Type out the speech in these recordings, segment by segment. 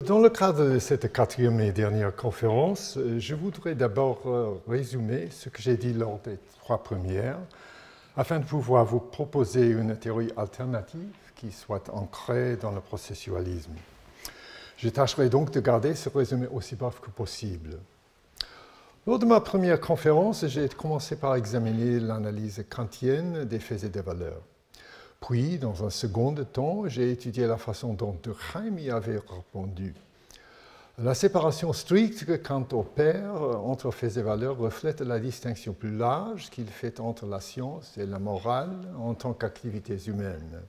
Dans le cadre de cette quatrième et dernière conférence, je voudrais d'abord résumer ce que j'ai dit lors des trois premières, afin de pouvoir vous proposer une théorie alternative qui soit ancrée dans le processualisme. Je tâcherai donc de garder ce résumé aussi bref que possible. Lors de ma première conférence, j'ai commencé par examiner l'analyse kantienne des faits et des valeurs. Puis, dans un second temps, j'ai étudié la façon dont Durkheim y avait répondu. La séparation stricte que Kant opère entre faits et valeurs reflète la distinction plus large qu'il fait entre la science et la morale en tant qu'activités humaines.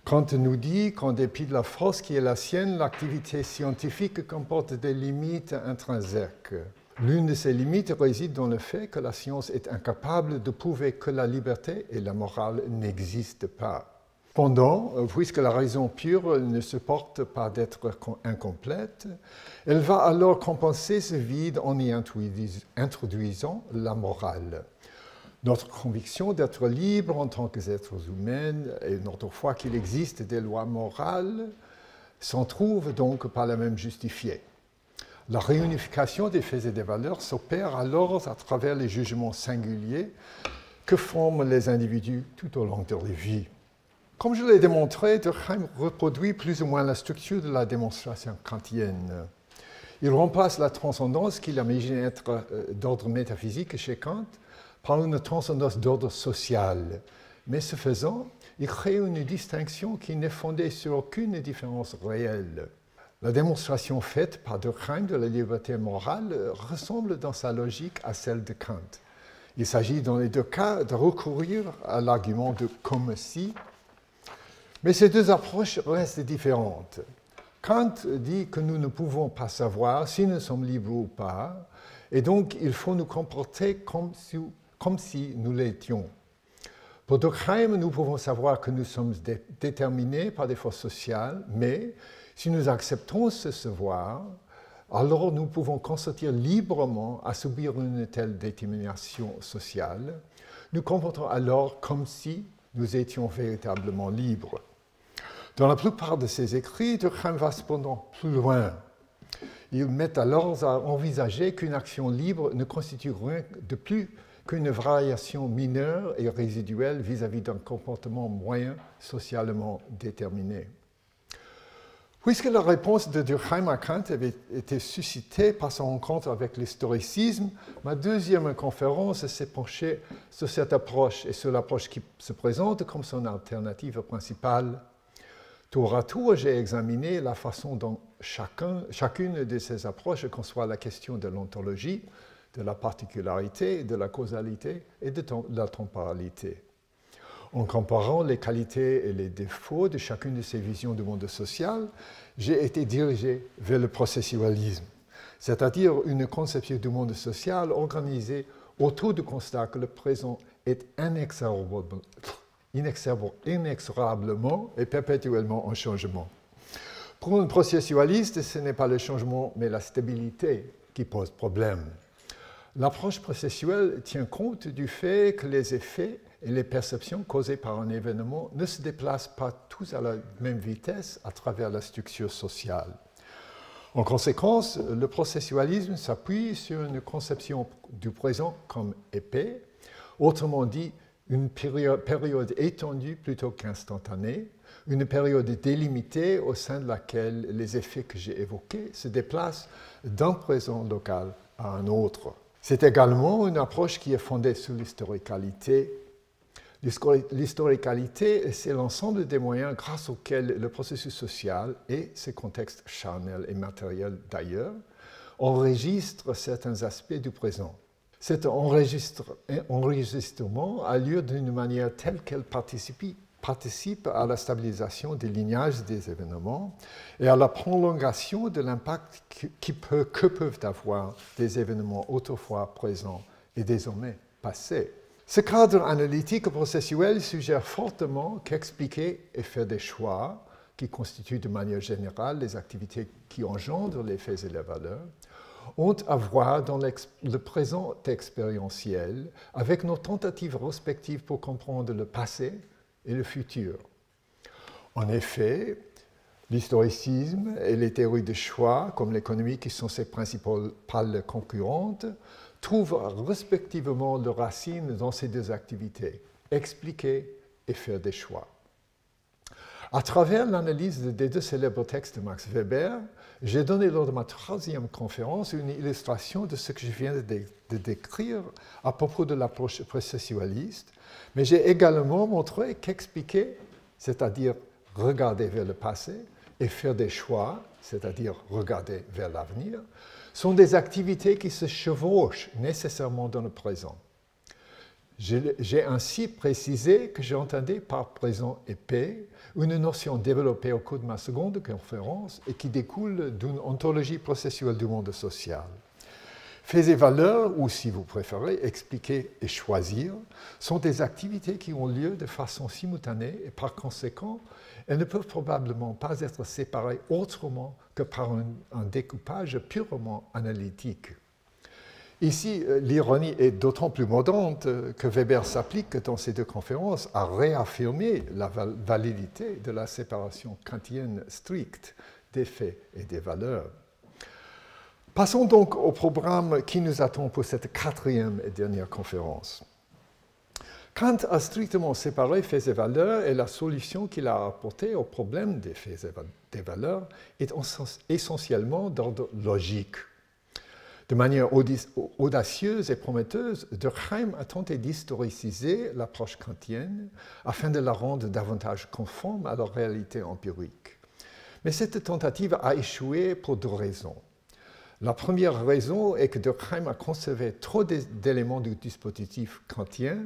Kant nous dit qu'en dépit de la force qui est la sienne, l'activité scientifique comporte des limites intrinsèques. L'une de ces limites réside dans le fait que la science est incapable de prouver que la liberté et la morale n'existent pas. Cependant, puisque la raison pure ne supporte pas d'être incomplète, elle va alors compenser ce vide en y introduisant la morale. Notre conviction d'être libre en tant qu'êtres humains et notre foi qu'il existe des lois morales s'en trouve donc par la même justifiée. La réunification des faits et des valeurs s'opère alors à travers les jugements singuliers que forment les individus tout au long de leur vie. Comme je l'ai démontré, Durkheim reproduit plus ou moins la structure de la démonstration kantienne. Il remplace la transcendance qu'il imagine être d'ordre métaphysique chez Kant par une transcendance d'ordre social. Mais ce faisant, il crée une distinction qui n'est fondée sur aucune différence réelle. La démonstration faite par Durkheim de la liberté morale ressemble dans sa logique à celle de Kant. Il s'agit dans les deux cas de recourir à l'argument de « comme si », mais ces deux approches restent différentes. Kant dit que nous ne pouvons pas savoir si nous sommes libres ou pas, et donc il faut nous comporter comme si nous l'étions. Pour Durkheim, nous pouvons savoir que nous sommes déterminés par des forces sociales, mais si nous acceptons ce savoir, alors nous pouvons consentir librement à subir une telle détermination sociale. Nous comportons alors comme si nous étions véritablement libres. Dans la plupart de ses écrits, Durkheim va cependant plus loin. Il met alors à envisager qu'une action libre ne constitue rien de plus qu'une variation mineure et résiduelle vis-à-vis d'un comportement moyen socialement déterminé. Puisque la réponse de Durkheim à Kant avait été suscitée par son rencontre avec l'historicisme, ma deuxième conférence s'est penchée sur cette approche et sur l'approche qui se présente comme son alternative principale. Tour à tour, j'ai examiné la façon dont chacune de ces approches conçoit la question de l'ontologie, de la particularité, de la causalité et de la temporalité. En comparant les qualités et les défauts de chacune de ces visions du monde social, j'ai été dirigé vers le processualisme, c'est-à-dire une conception du monde social organisée autour du constat que le présent est inexorablement et perpétuellement en changement. Pour un processualiste, ce n'est pas le changement, mais la stabilité qui pose problème. L'approche processuelle tient compte du fait que les effets et les perceptions causées par un événement ne se déplacent pas tous à la même vitesse à travers la structure sociale. En conséquence, le processualisme s'appuie sur une conception du présent comme épais, autrement dit, une période étendue plutôt qu'instantanée, une période délimitée au sein de laquelle les effets que j'ai évoqués se déplacent d'un présent local à un autre. C'est également une approche qui est fondée sur l'historicalité. L'historicalité, c'est l'ensemble des moyens grâce auxquels le processus social et ses contextes charnels et matériels d'ailleurs enregistrent certains aspects du présent. Cet enregistrement a lieu d'une manière telle qu'elle participe à la stabilisation des lignages des événements et à la prolongation de l'impact que peuvent avoir des événements autrefois présents et désormais passés. Ce cadre analytique processuel suggère fortement qu'expliquer et faire des choix, qui constituent de manière générale les activités qui engendrent les faits et les valeurs, ont à voir dans le présent expérientiel avec nos tentatives respectives pour comprendre le passé et le futur. En effet, L'historicisme et les théories de choix, comme l'économie, qui sont ses principales concurrentes, trouvent respectivement leurs racines dans ces deux activités, expliquer et faire des choix. À travers l'analyse des deux célèbres textes de Max Weber, j'ai donné lors de ma troisième conférence une illustration de ce que je viens de décrire à propos de l'approche processualiste, mais j'ai également montré qu'expliquer, c'est-à-dire regarder vers le passé, et faire des choix, c'est-à-dire regarder vers l'avenir, sont des activités qui se chevauchent nécessairement dans le présent. J'ai ainsi précisé que j'entendais par présent épais une notion développée au cours de ma seconde conférence et qui découle d'une ontologie processuelle du monde social. Faits et valeurs, ou si vous préférez, expliquer et choisir, sont des activités qui ont lieu de façon simultanée et par conséquent, elles ne peuvent probablement pas être séparées autrement que par un découpage purement analytique. Ici, l'ironie est d'autant plus mordante que Weber s'applique dans ces deux conférences à réaffirmer la validité de la séparation kantienne stricte des faits et des valeurs. Passons donc au programme qui nous attend pour cette quatrième et dernière conférence. Kant a strictement séparé faits et valeurs et la solution qu'il a apportée au problème des faits et des valeurs est essentiellement d'ordre logique. De manière audacieuse et prometteuse, Durkheim a tenté d'historiciser l'approche kantienne afin de la rendre davantage conforme à la réalité empirique. Mais cette tentative a échoué pour deux raisons. La première raison est que Durkheim a conservé trop d'éléments du dispositif kantien,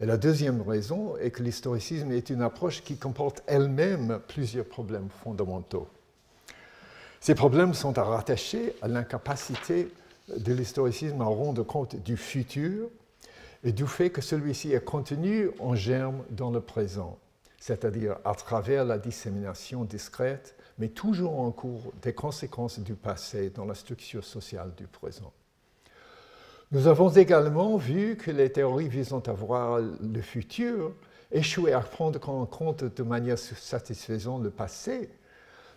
et la deuxième raison est que l'historicisme est une approche qui comporte elle-même plusieurs problèmes fondamentaux. Ces problèmes sont à rattacher à l'incapacité de l'historicisme à rendre compte du futur et du fait que celui-ci est contenu en germe dans le présent, c'est-à-dire à travers la dissémination discrète, mais toujours en cours, des conséquences du passé dans la structure sociale du présent. Nous avons également vu que les théories visant à voir le futur échouaient à prendre en compte de manière satisfaisante le passé,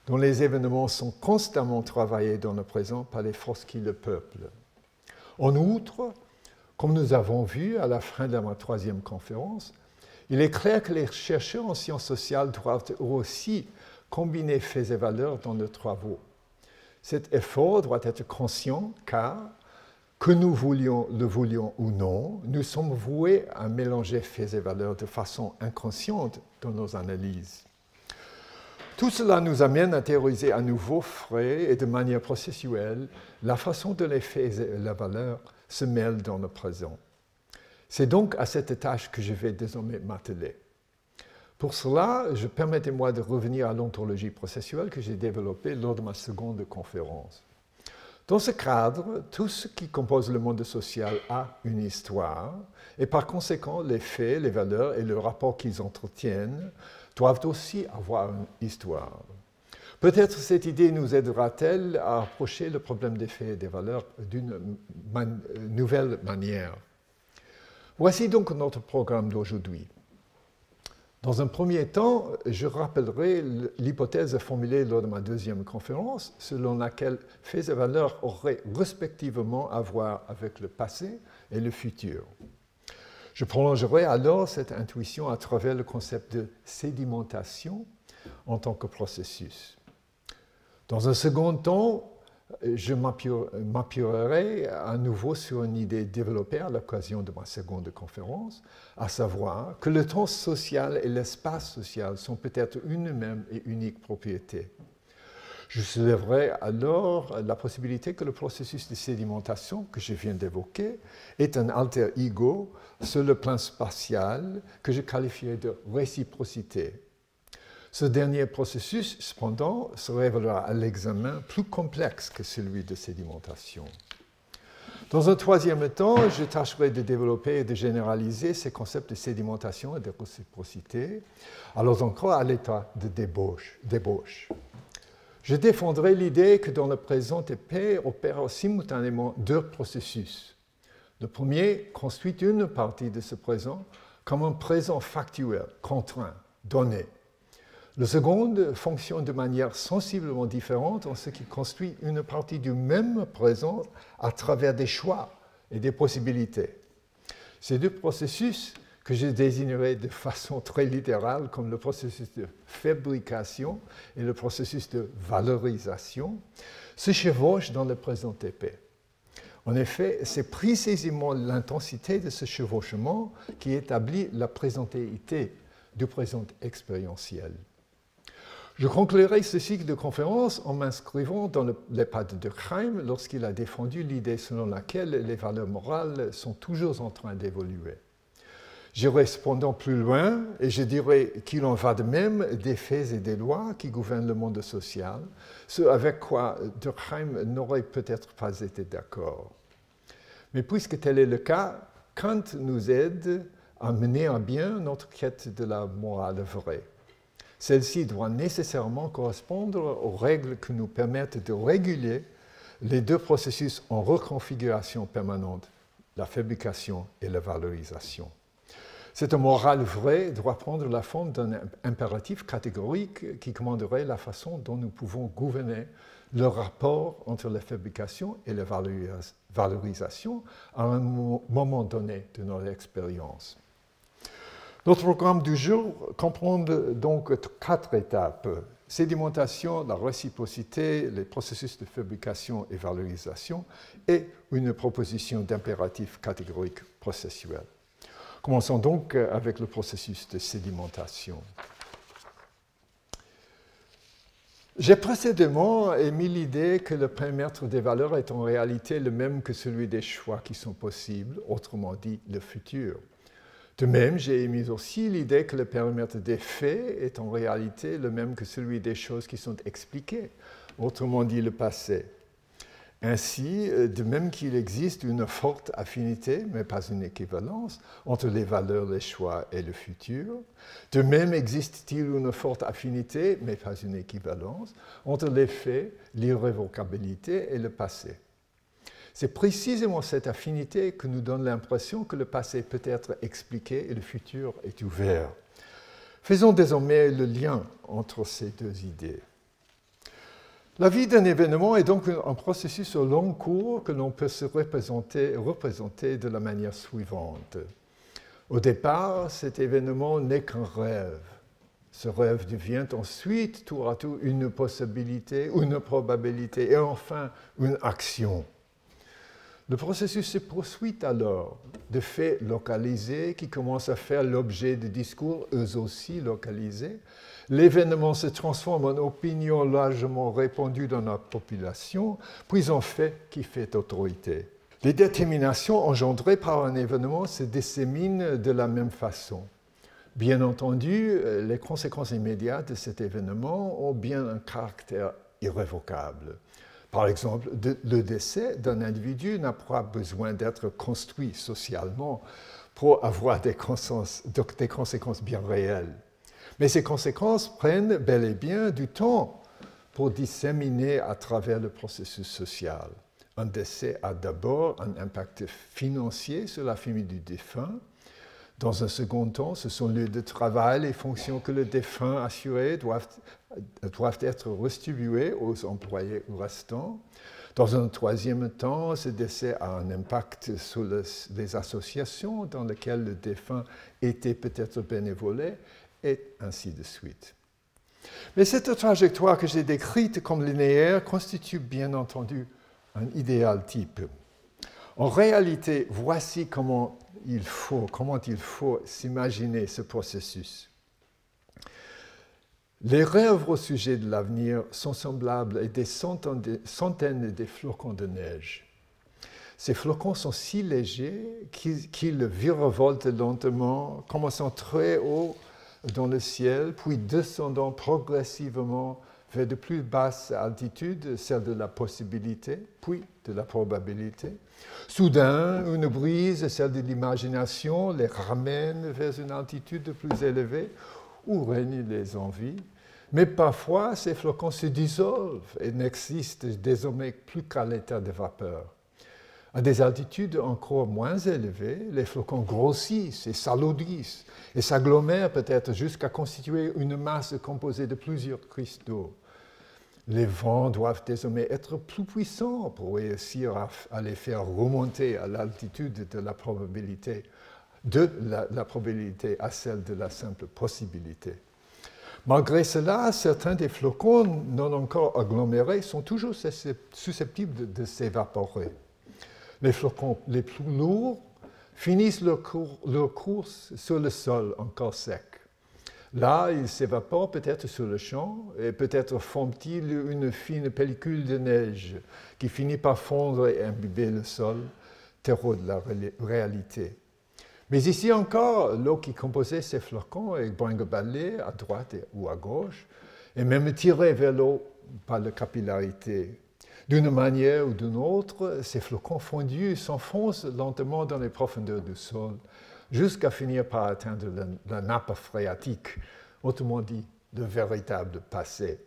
dont les événements sont constamment travaillés dans le présent par les forces qui le peuplent. En outre, comme nous avons vu à la fin de ma troisième conférence, il est clair que les chercheurs en sciences sociales doivent aussi combiner faits et valeurs dans leurs travaux. Cet effort doit être conscient car, que nous le voulions ou non, nous sommes voués à mélanger faits et valeurs de façon inconsciente dans nos analyses. Tout cela nous amène à théoriser à nouveau frais et de manière processuelle la façon dont les faits et la valeur se mêlent dans le présent. C'est donc à cette tâche que je vais désormais m'atteler. Pour cela, permettez-moi de revenir à l'ontologie processuelle que j'ai développée lors de ma seconde conférence. Dans ce cadre, tout ce qui compose le monde social a une histoire, et par conséquent, les faits, les valeurs et le rapport qu'ils entretiennent doivent aussi avoir une histoire. Peut-être cette idée nous aidera-t-elle à approcher le problème des faits et des valeurs d'une nouvelle manière. Voici donc notre programme d'aujourd'hui. Dans un premier temps, je rappellerai l'hypothèse formulée lors de ma deuxième conférence, selon laquelle faits et valeurs auraient respectivement à voir avec le passé et le futur. Je prolongerai alors cette intuition à travers le concept de sédimentation en tant que processus. Dans un second temps, je m'appuierai à nouveau sur une idée développée à l'occasion de ma seconde conférence, à savoir que le temps social et l'espace social sont peut-être une même et unique propriété. Je soulèverai alors la possibilité que le processus de sédimentation que je viens d'évoquer est un alter ego sur le plan spatial que je qualifierais de réciprocité. Ce dernier processus, cependant, se révélera à l'examen plus complexe que celui de sédimentation. Dans un troisième temps, je tâcherai de développer et de généraliser ces concepts de sédimentation et de réciprocité, alors encore à l'état de débauche. Je défendrai l'idée que dans le présent épais opèrent simultanément deux processus. Le premier constitue une partie de ce présent comme un présent factuel, contraint, donné. Le second fonctionne de manière sensiblement différente en ce qui construit une partie du même présent à travers des choix et des possibilités. Ces deux processus, que je désignerai de façon très littérale comme le processus de fabrication et le processus de valorisation, se chevauchent dans le présent TP. En effet, c'est précisément l'intensité de ce chevauchement qui établit la présentéité du présent expérientiel. Je conclurai ce cycle de conférences en m'inscrivant dans les pas de Durkheim lorsqu'il a défendu l'idée selon laquelle les valeurs morales sont toujours en train d'évoluer. J'irai cependant plus loin et je dirai qu'il en va de même des faits et des lois qui gouvernent le monde social, ce avec quoi Durkheim n'aurait peut-être pas été d'accord. Mais puisque tel est le cas, Kant nous aide à mener à bien notre quête de la morale vraie. Celle-ci doit nécessairement correspondre aux règles qui nous permettent de réguler les deux processus en reconfiguration permanente, la fabrication et la valorisation. Cette morale vraie doit prendre la forme d'un impératif catégorique qui commanderait la façon dont nous pouvons gouverner le rapport entre la fabrication et la valorisation à un moment donné de notre expérience. Notre programme du jour comprend donc 4 étapes: sédimentation, la réciprocité, les processus de fabrication et valorisation, et une proposition d'impératif catégorique processuel. Commençons donc avec le processus de sédimentation. J'ai précédemment émis l'idée que le périmètre des valeurs est en réalité le même que celui des choix qui sont possibles, autrement dit le futur. De même, j'ai émis aussi l'idée que le périmètre des faits est en réalité le même que celui des choses qui sont expliquées, autrement dit le passé. Ainsi, de même qu'il existe une forte affinité, mais pas une équivalence, entre les valeurs, les choix et le futur, de même existe-t-il une forte affinité, mais pas une équivalence, entre les faits, l'irrévocabilité et le passé. C'est précisément cette affinité qui nous donne l'impression que le passé peut être expliqué et le futur est ouvert. Faisons désormais le lien entre ces deux idées. La vie d'un événement est donc un processus au long cours que l'on peut se représenter de la manière suivante. Au départ, cet événement n'est qu'un rêve. Ce rêve devient ensuite, tour à tour, une possibilité, une probabilité et enfin une action. Le processus se poursuit alors de faits localisés qui commencent à faire l'objet de discours eux aussi localisés. L'événement se transforme en opinion largement répandue dans la population, puis en fait qui fait autorité. Les déterminations engendrées par un événement se disséminent de la même façon. Bien entendu, les conséquences immédiates de cet événement ont bien un caractère irrévocable. Par exemple, le décès d'un individu n'a pas besoin d'être construit socialement pour avoir des conséquences bien réelles. Mais ces conséquences prennent bel et bien du temps pour disséminer à travers le processus social. Un décès a d'abord un impact financier sur la famille du défunt. Dans un second temps, ce sont lieux de travail, les fonctions que le défunt assurait doivent être restituées aux employés restants. Dans un troisième temps, ce décès a un impact sur les associations dans lesquelles le défunt était peut-être bénévolé, et ainsi de suite. Mais cette trajectoire que j'ai décrite comme linéaire constitue bien entendu un idéal type. En réalité, voici comment il faut s'imaginer ce processus. Les rêves au sujet de l'avenir sont semblables à des centaines de flocons de neige. Ces flocons sont si légers qu'ils virevoltent lentement, commençant très haut dans le ciel, puis descendant progressivement vers de plus basses altitudes, celle de la possibilité, puis de la probabilité. Soudain, une brise, celle de l'imagination, les ramène vers une altitude plus élevée, où règnent les envies. Mais parfois, ces flocons se dissolvent et n'existent désormais plus qu'à l'état de vapeur. À des altitudes encore moins élevées, les flocons grossissent et s'alourdissent et s'agglomèrent peut-être jusqu'à constituer une masse composée de plusieurs cristaux. Les vents doivent désormais être plus puissants pour réussir à les faire remonter à l'altitude de la probabilité, la probabilité à celle de la simple possibilité. Malgré cela, certains des flocons non encore agglomérés sont toujours susceptibles de s'évaporer. Les flocons les plus lourds finissent leur course sur le sol encore sec. Là, ils s'évaporent peut-être sur le champ et peut-être forment-ils une fine pellicule de neige qui finit par fondre et imbiber le sol, terreau de la réalité. Mais ici encore, l'eau qui composait ces flocons est brinque-ballée à droite ou à gauche et même tirée vers l'eau par la capillarité. D'une manière ou d'une autre, ces flocons fondus s'enfoncent lentement dans les profondeurs du sol, jusqu'à finir par atteindre la nappe phréatique, autrement dit, le véritable passé.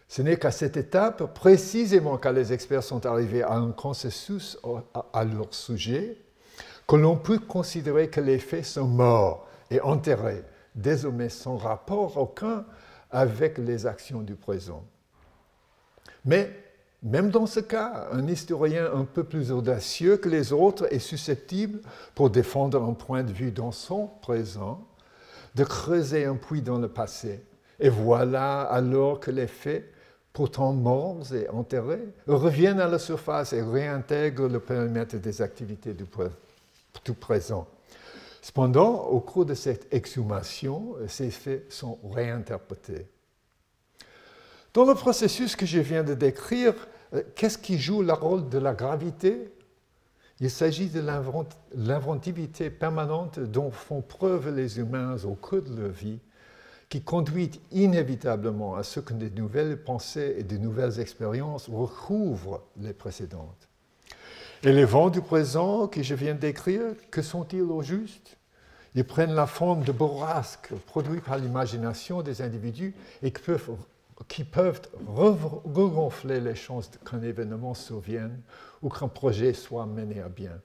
Ce n'est qu'à cette étape, précisément quand les experts sont arrivés à un consensus à leur sujet, que l'on peut considérer que les faits sont morts et enterrés, désormais sans rapport aucun avec les actions du présent. Mais même dans ce cas, un historien un peu plus audacieux que les autres est susceptible, pour défendre un point de vue dans son présent, de creuser un puits dans le passé. Et voilà alors que les faits, pourtant morts et enterrés, reviennent à la surface et réintègrent le périmètre des activités du présent. Cependant, au cours de cette exhumation, ces faits sont réinterprétés. Dans le processus que je viens de décrire, qu'est-ce qui joue le rôle de la gravité? Il s'agit de l'inventivité permanente dont font preuve les humains au cours de leur vie, qui conduit inévitablement à ce que de nouvelles pensées et de nouvelles expériences recouvrent les précédentes. Et les vents du présent que je viens de décrire, que sont-ils au juste? Ils prennent la forme de bourrasques produits par l'imagination des individus et qui peuvent regonfler les chances qu'un événement survienne ou qu'un projet soit mené à bien.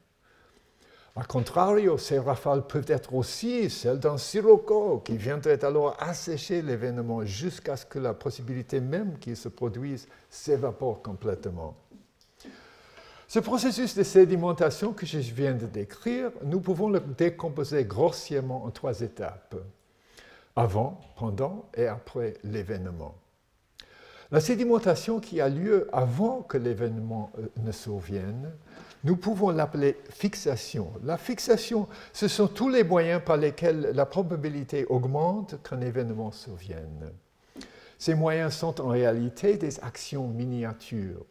A contrario, ces rafales peuvent être aussi celles d'un sirocco qui viendrait alors assécher l'événement jusqu'à ce que la possibilité même qu'il se produise s'évapore complètement. Ce processus de sédimentation que je viens de décrire, nous pouvons le décomposer grossièrement en 3 étapes: avant, pendant et après l'événement. La sédimentation qui a lieu avant que l'événement ne survienne, nous pouvons l'appeler fixation. La fixation, ce sont tous les moyens par lesquels la probabilité augmente qu'un événement survienne. Ces moyens sont en réalité des actions miniatures.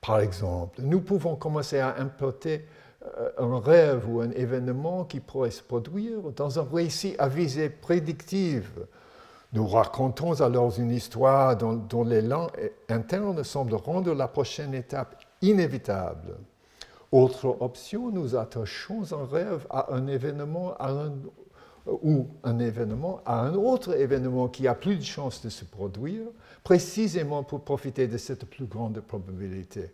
Par exemple, nous pouvons commencer à impoter un rêve ou un événement qui pourrait se produire dans un récit à visée prédictive. Nous racontons alors une histoire dont l'élan interne semble rendre la prochaine étape inévitable. Autre option, nous attachons un rêve à un événement ou un événement à un autre événement qui a plus de chances de se produire, précisément pour profiter de cette plus grande probabilité.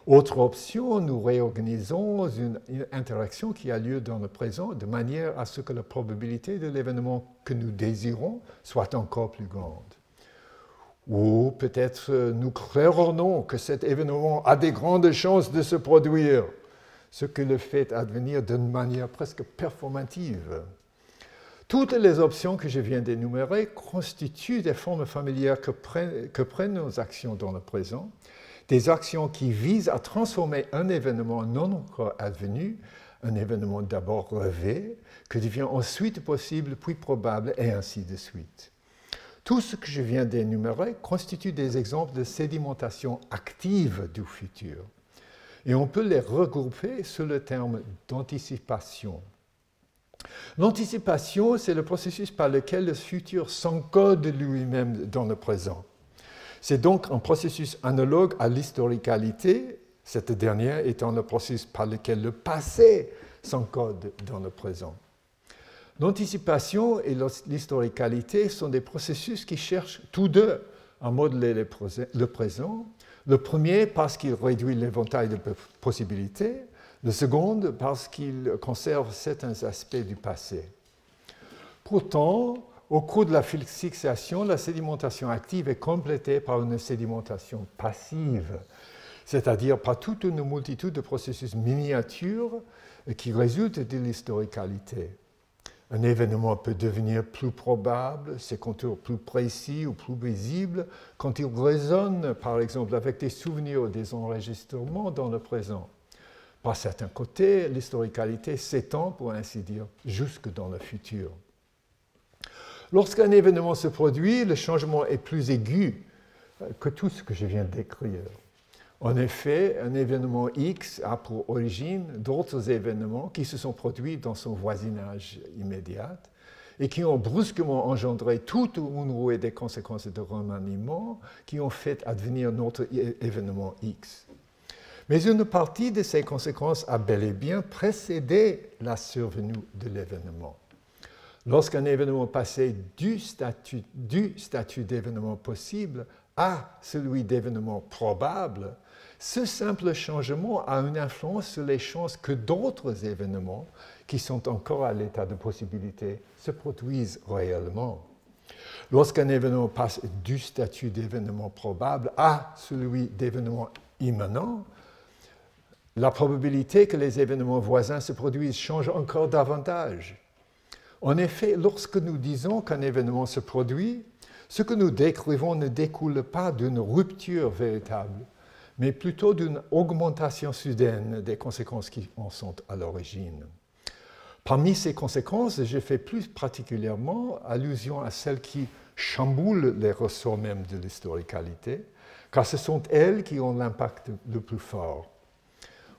Autre option, nous réorganisons une interaction qui a lieu dans le présent de manière à ce que la probabilité de l'événement que nous désirons soit encore plus grande. Ou peut-être nous croyons que cet événement a des grandes chances de se produire, ce que le fait advenir d'une manière presque performative. Toutes les options que je viens d'énumérer constituent des formes familières que prennent nos actions dans le présent, des actions qui visent à transformer un événement non encore advenu, un événement d'abord rêvé, que devient ensuite possible, puis probable, et ainsi de suite. Tout ce que je viens d'énumérer constitue des exemples de sédimentation active du futur. Et on peut les regrouper sous le terme d'anticipation. L'anticipation, c'est le processus par lequel le futur s'encode lui-même dans le présent. C'est donc un processus analogue à l'historicalité, cette dernière étant le processus par lequel le passé s'encode dans le présent. L'anticipation et l'historicalité sont des processus qui cherchent tous deux à modeler le présent, Le premier parce qu'il réduit l'éventail de possibilités, le second parce qu'il conserve certains aspects du passé. Pourtant, au cours de la fixation, la sédimentation active est complétée par une sédimentation passive, c'est-à-dire par toute une multitude de processus miniatures qui résultent de l'historicalité. Un événement peut devenir plus probable, ses contours plus précis ou plus visibles quand il résonne, par exemple, avec des souvenirs ou des enregistrements dans le présent. Par certains côtés, l'historicalité s'étend, pour ainsi dire, jusque dans le futur. Lorsqu'un événement se produit, le changement est plus aigu que tout ce que je viens de décrire. En effet, un événement X a pour origine d'autres événements qui se sont produits dans son voisinage immédiat et qui ont brusquement engendré toute une rouée des conséquences de remaniement qui ont fait advenir notre événement X. Mais une partie de ces conséquences a bel et bien précédé la survenue de l'événement. Lorsqu'un événement passait du statut d'événement possible à celui d'événement probable, ce simple changement a une influence sur les chances que d'autres événements qui sont encore à l'état de possibilité se produisent réellement. Lorsqu'un événement passe du statut d'événement probable à celui d'événement imminent, la probabilité que les événements voisins se produisent change encore davantage. En effet, lorsque nous disons qu'un événement se produit, ce que nous décrivons ne découle pas d'une rupture véritable, mais plutôt d'une augmentation soudaine des conséquences qui en sont à l'origine. Parmi ces conséquences, je fais plus particulièrement allusion à celles qui chamboulent les ressorts même de l'historicalité, car ce sont elles qui ont l'impact le plus fort.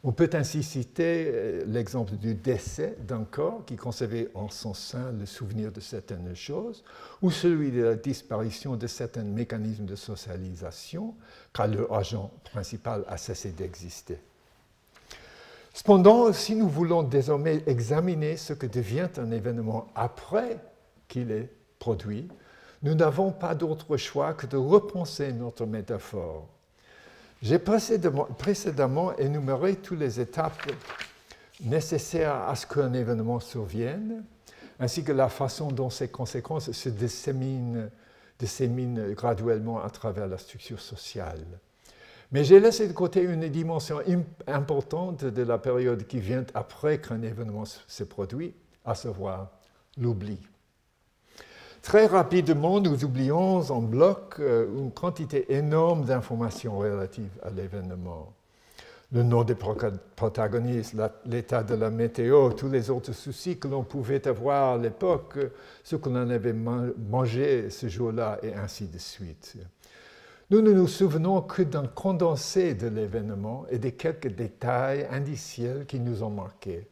On peut ainsi citer l'exemple du décès d'un corps qui conservait en son sein le souvenir de certaines choses, ou celui de la disparition de certains mécanismes de socialisation, car leur agent principal a cessé d'exister. Cependant, si nous voulons désormais examiner ce que devient un événement après qu'il est produit, nous n'avons pas d'autre choix que de repenser notre métaphore. J'ai précédemment énuméré toutes les étapes nécessaires à ce qu'un événement survienne, ainsi que la façon dont ses conséquences se disséminent graduellement à travers la structure sociale. Mais j'ai laissé de côté une dimension importante de la période qui vient après qu'un événement se produit, à savoir l'oubli. Très rapidement, nous oublions en bloc une quantité énorme d'informations relatives à l'événement. Le nom des protagonistes, l'état de la météo, tous les autres soucis que l'on pouvait avoir à l'époque, ce que l'on avait mangé ce jour-là, et ainsi de suite. Nous ne nous souvenons que d'un condensé de l'événement et de quelques détails indiciels qui nous ont marqués.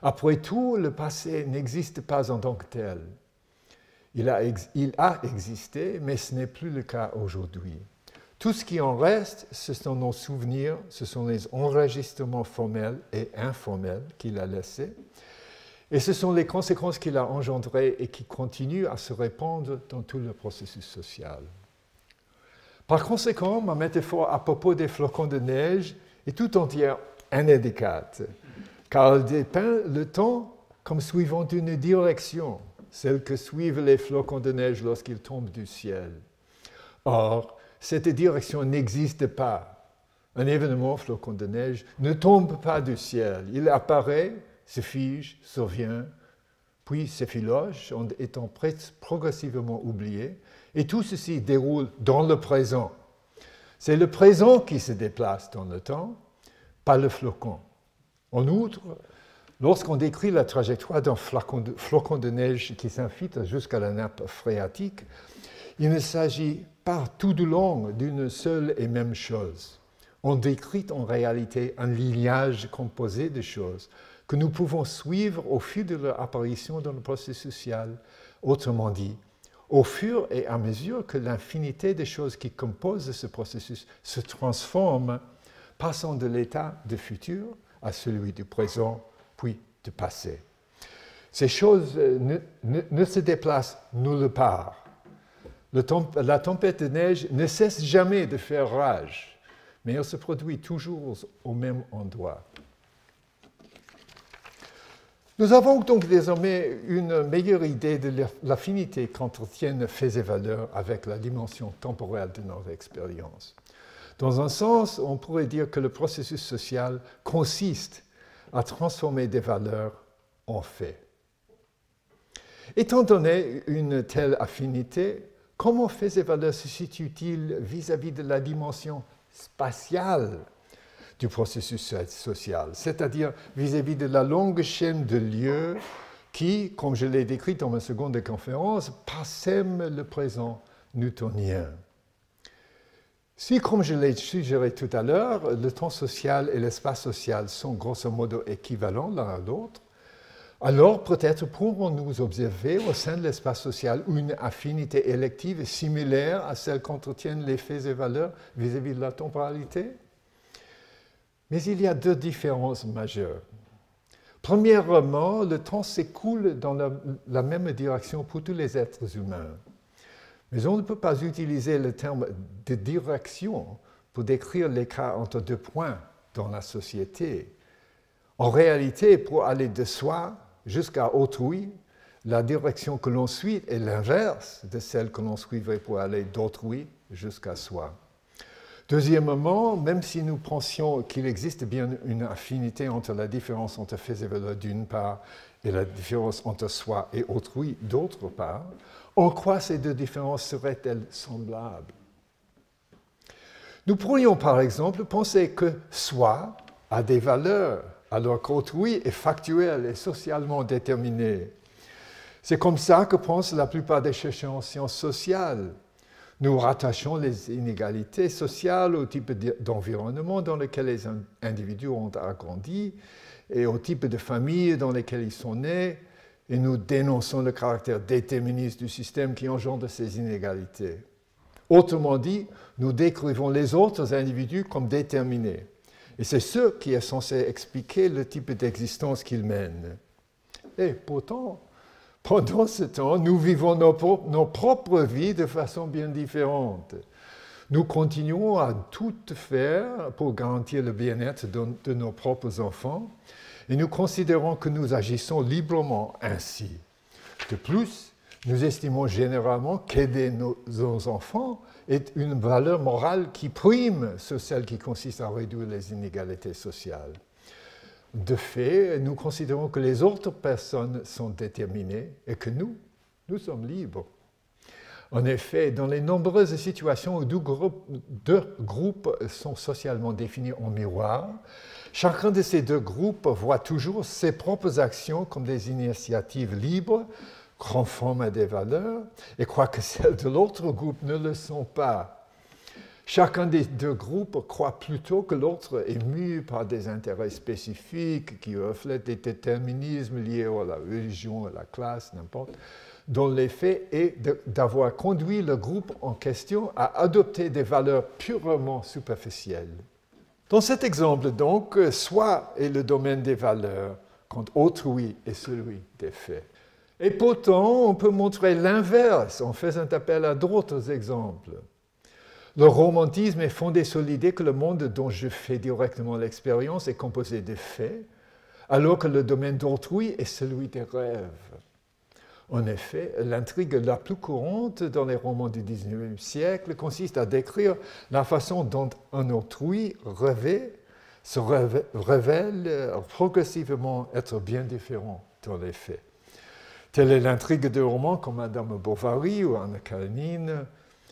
Après tout, le passé n'existe pas en tant que tel. Il a existé, mais ce n'est plus le cas aujourd'hui. Tout ce qui en reste, ce sont nos souvenirs, ce sont les enregistrements formels et informels qu'il a laissés, et ce sont les conséquences qu'il a engendrées et qui continuent à se répandre dans tout le processus social. Par conséquent, ma métaphore à propos des flocons de neige est tout entière indélicate, car elle dépeint le temps comme suivant une direction, celle que suivent les flocons de neige lorsqu'ils tombent du ciel. Or, cette direction n'existe pas. Un événement, flocon de neige, ne tombe pas du ciel. Il apparaît, se fige, survient, puis s'effiloche en étant progressivement oublié, et tout ceci déroule dans le présent. C'est le présent qui se déplace dans le temps, pas le flocon. En outre, lorsqu'on décrit la trajectoire d'un flocon de neige qui s'infiltre jusqu'à la nappe phréatique, il ne s'agit pas tout du long d'une seule et même chose. On décrit en réalité un lignage composé de choses que nous pouvons suivre au fil de leur apparition dans le processus social. Autrement dit, au fur et à mesure que l'infinité des choses qui composent ce processus se transforment, passant de l'état de futur à celui du présent, puis du passé. Ces choses ne se déplacent nulle part. La tempête de neige ne cesse jamais de faire rage, mais elle se produit toujours au même endroit. Nous avons donc désormais une meilleure idée de l'affinité qu'entretiennent faits et valeurs avec la dimension temporelle de notre expérience. Dans un sens, on pourrait dire que le processus social consiste à transformer des valeurs en faits. Étant donné une telle affinité, comment faits et valeurs se situent-ils vis-à-vis de la dimension spatiale du processus social, c'est-à-dire vis-à-vis de la longue chaîne de lieux qui, comme je l'ai décrit dans ma seconde conférence, parsème le présent newtonien. Si, comme je l'ai suggéré tout à l'heure, le temps social et l'espace social sont grosso modo équivalents l'un à l'autre, alors peut-être pourrons-nous observer au sein de l'espace social une affinité élective similaire à celle qu'entretiennent les faits et valeurs vis-à-vis de la temporalité. Mais il y a deux différences majeures. Premièrement, le temps s'écoule dans la même direction pour tous les êtres humains. Mais on ne peut pas utiliser le terme de direction pour décrire l'écart entre deux points dans la société. En réalité, pour aller de soi jusqu'à autrui, la direction que l'on suit est l'inverse de celle que l'on suivrait pour aller d'autrui jusqu'à soi. Deuxièmement, même si nous pensions qu'il existe bien une affinité entre la différence entre faits et valeurs d'une part et la différence entre soi et autrui d'autre part, en quoi ces deux différences seraient-elles semblables? Nous pourrions par exemple penser que soi a des valeurs, alors qu'autrui est factuel et socialement déterminé. C'est comme ça que pensent la plupart des chercheurs en sciences sociales. Nous rattachons les inégalités sociales au type d'environnement dans lequel les individus ont grandi et au type de famille dans lesquelles ils sont nés, et nous dénonçons le caractère déterministe du système qui engendre ces inégalités. Autrement dit, nous décrivons les autres individus comme déterminés. Et c'est ce qui est censé expliquer le type d'existence qu'ils mènent. Et pourtant, pendant ce temps, nous vivons nos propres vies de façon bien différente. Nous continuons à tout faire pour garantir le bien-être de nos propres enfants et nous considérons que nous agissons librement ainsi. De plus, nous estimons généralement qu'aider nos enfants est une valeur morale qui prime sur celle qui consiste à réduire les inégalités sociales. De fait, nous considérons que les autres personnes sont déterminées et que nous sommes libres. En effet, dans les nombreuses situations où deux groupes sont socialement définis en miroir, chacun de ces deux groupes voit toujours ses propres actions comme des initiatives libres, conformes à des valeurs, et croit que celles de l'autre groupe ne le sont pas. Chacun des deux groupes croit plutôt que l'autre est mu par des intérêts spécifiques qui reflètent des déterminismes liés à la religion, à la classe, n'importe, dont l'effet est d'avoir conduit le groupe en question à adopter des valeurs purement superficielles. Dans cet exemple, donc, soi est le domaine des valeurs, quand autrui est celui des faits. Et pourtant, on peut montrer l'inverse en faisant appel à d'autres exemples. Le romantisme est fondé sur l'idée que le monde dont je fais directement l'expérience est composé de faits, alors que le domaine d'autrui est celui des rêves. En effet, l'intrigue la plus courante dans les romans du XIXe siècle consiste à décrire la façon dont un autrui rêvé se révèle progressivement être bien différent dans les faits. Telle est l'intrigue de romans comme Madame Bovary ou Anna Karenine.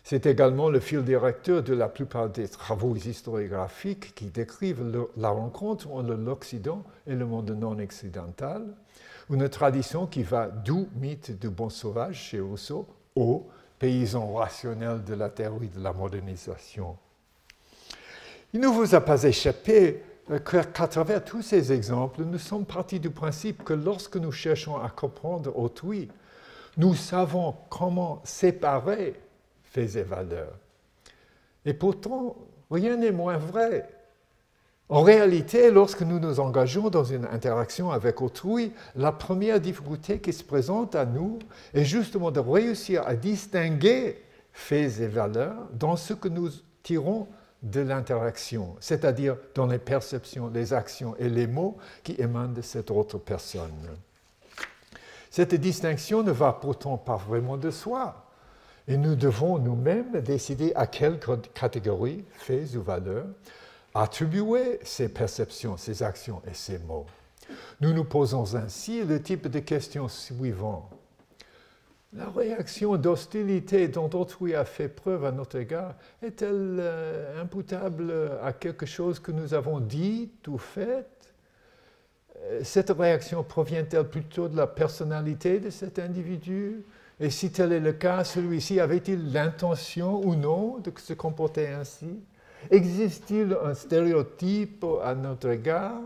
C'est également le fil directeur de la plupart des travaux historiographiques qui décrivent la rencontre entre l'Occident et le monde non occidental, une tradition qui va du mythe du bon sauvage chez Rousseau au paysan rationnel de la théorie de la modernisation. Il ne vous a pas échappé qu'à travers tous ces exemples, nous sommes partis du principe que lorsque nous cherchons à comprendre autrui, nous savons comment séparer faits et valeurs. Et pourtant, rien n'est moins vrai. En réalité, lorsque nous nous engageons dans une interaction avec autrui, la première difficulté qui se présente à nous est justement de réussir à distinguer faits et valeurs dans ce que nous tirons de l'interaction, c'est-à-dire dans les perceptions, les actions et les mots qui émanent de cette autre personne. Cette distinction ne va pourtant pas vraiment de soi, et nous devons nous-mêmes décider à quelle catégorie, faits ou valeurs, attribuer ces perceptions, ces actions et ces mots. Nous nous posons ainsi le type de questions suivantes. La réaction d'hostilité dont autrui a fait preuve à notre égard est-elle imputable à quelque chose que nous avons dit ou fait? Cette réaction provient-elle plutôt de la personnalité de cet individu? Et si tel est le cas, celui-ci avait-il l'intention ou non de se comporter ainsi? Existe-t-il un stéréotype à notre égard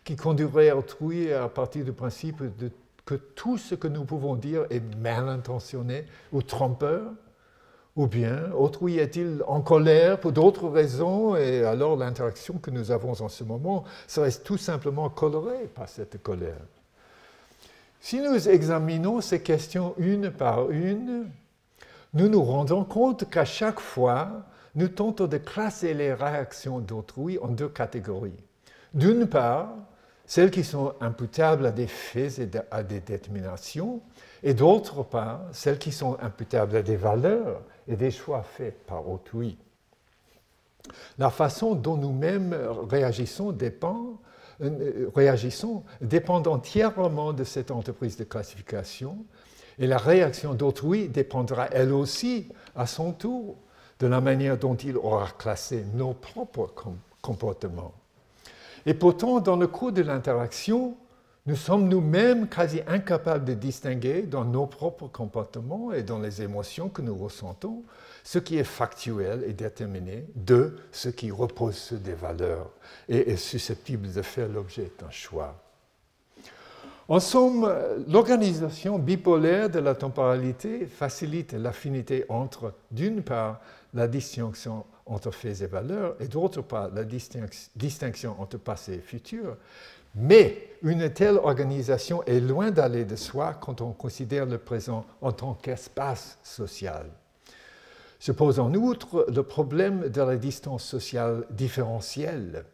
qui conduirait autrui à partir du principe que tout ce que nous pouvons dire est mal intentionné ou trompeur? Ou bien, autrui est-il en colère pour d'autres raisons et alors l'interaction que nous avons en ce moment serait tout simplement colorée par cette colère? Si nous examinons ces questions une par une, nous nous rendons compte qu'à chaque fois, nous tentons de classer les réactions d'autrui en deux catégories. D'une part, celles qui sont imputables à des faits et à des déterminations, et d'autre part, celles qui sont imputables à des valeurs et des choix faits par autrui. La façon dont nous-mêmes réagissons dépend entièrement de cette entreprise de classification, et la réaction d'autrui dépendra elle aussi, à son tour, de la manière dont il aura classé nos propres comportements. Et pourtant, dans le cours de l'interaction, nous sommes nous-mêmes quasi incapables de distinguer dans nos propres comportements et dans les émotions que nous ressentons ce qui est factuel et déterminé de ce qui repose sur des valeurs et est susceptible de faire l'objet d'un choix. En somme, l'organisation bipolaire de la temporalité facilite l'affinité entre, d'une part, la distinction entre faits et valeurs, et d'autre part, la distinction entre passé et futur. Mais une telle organisation est loin d'aller de soi quand on considère le présent en tant qu'espace social. Se pose en outre le problème de la distance sociale différentielle.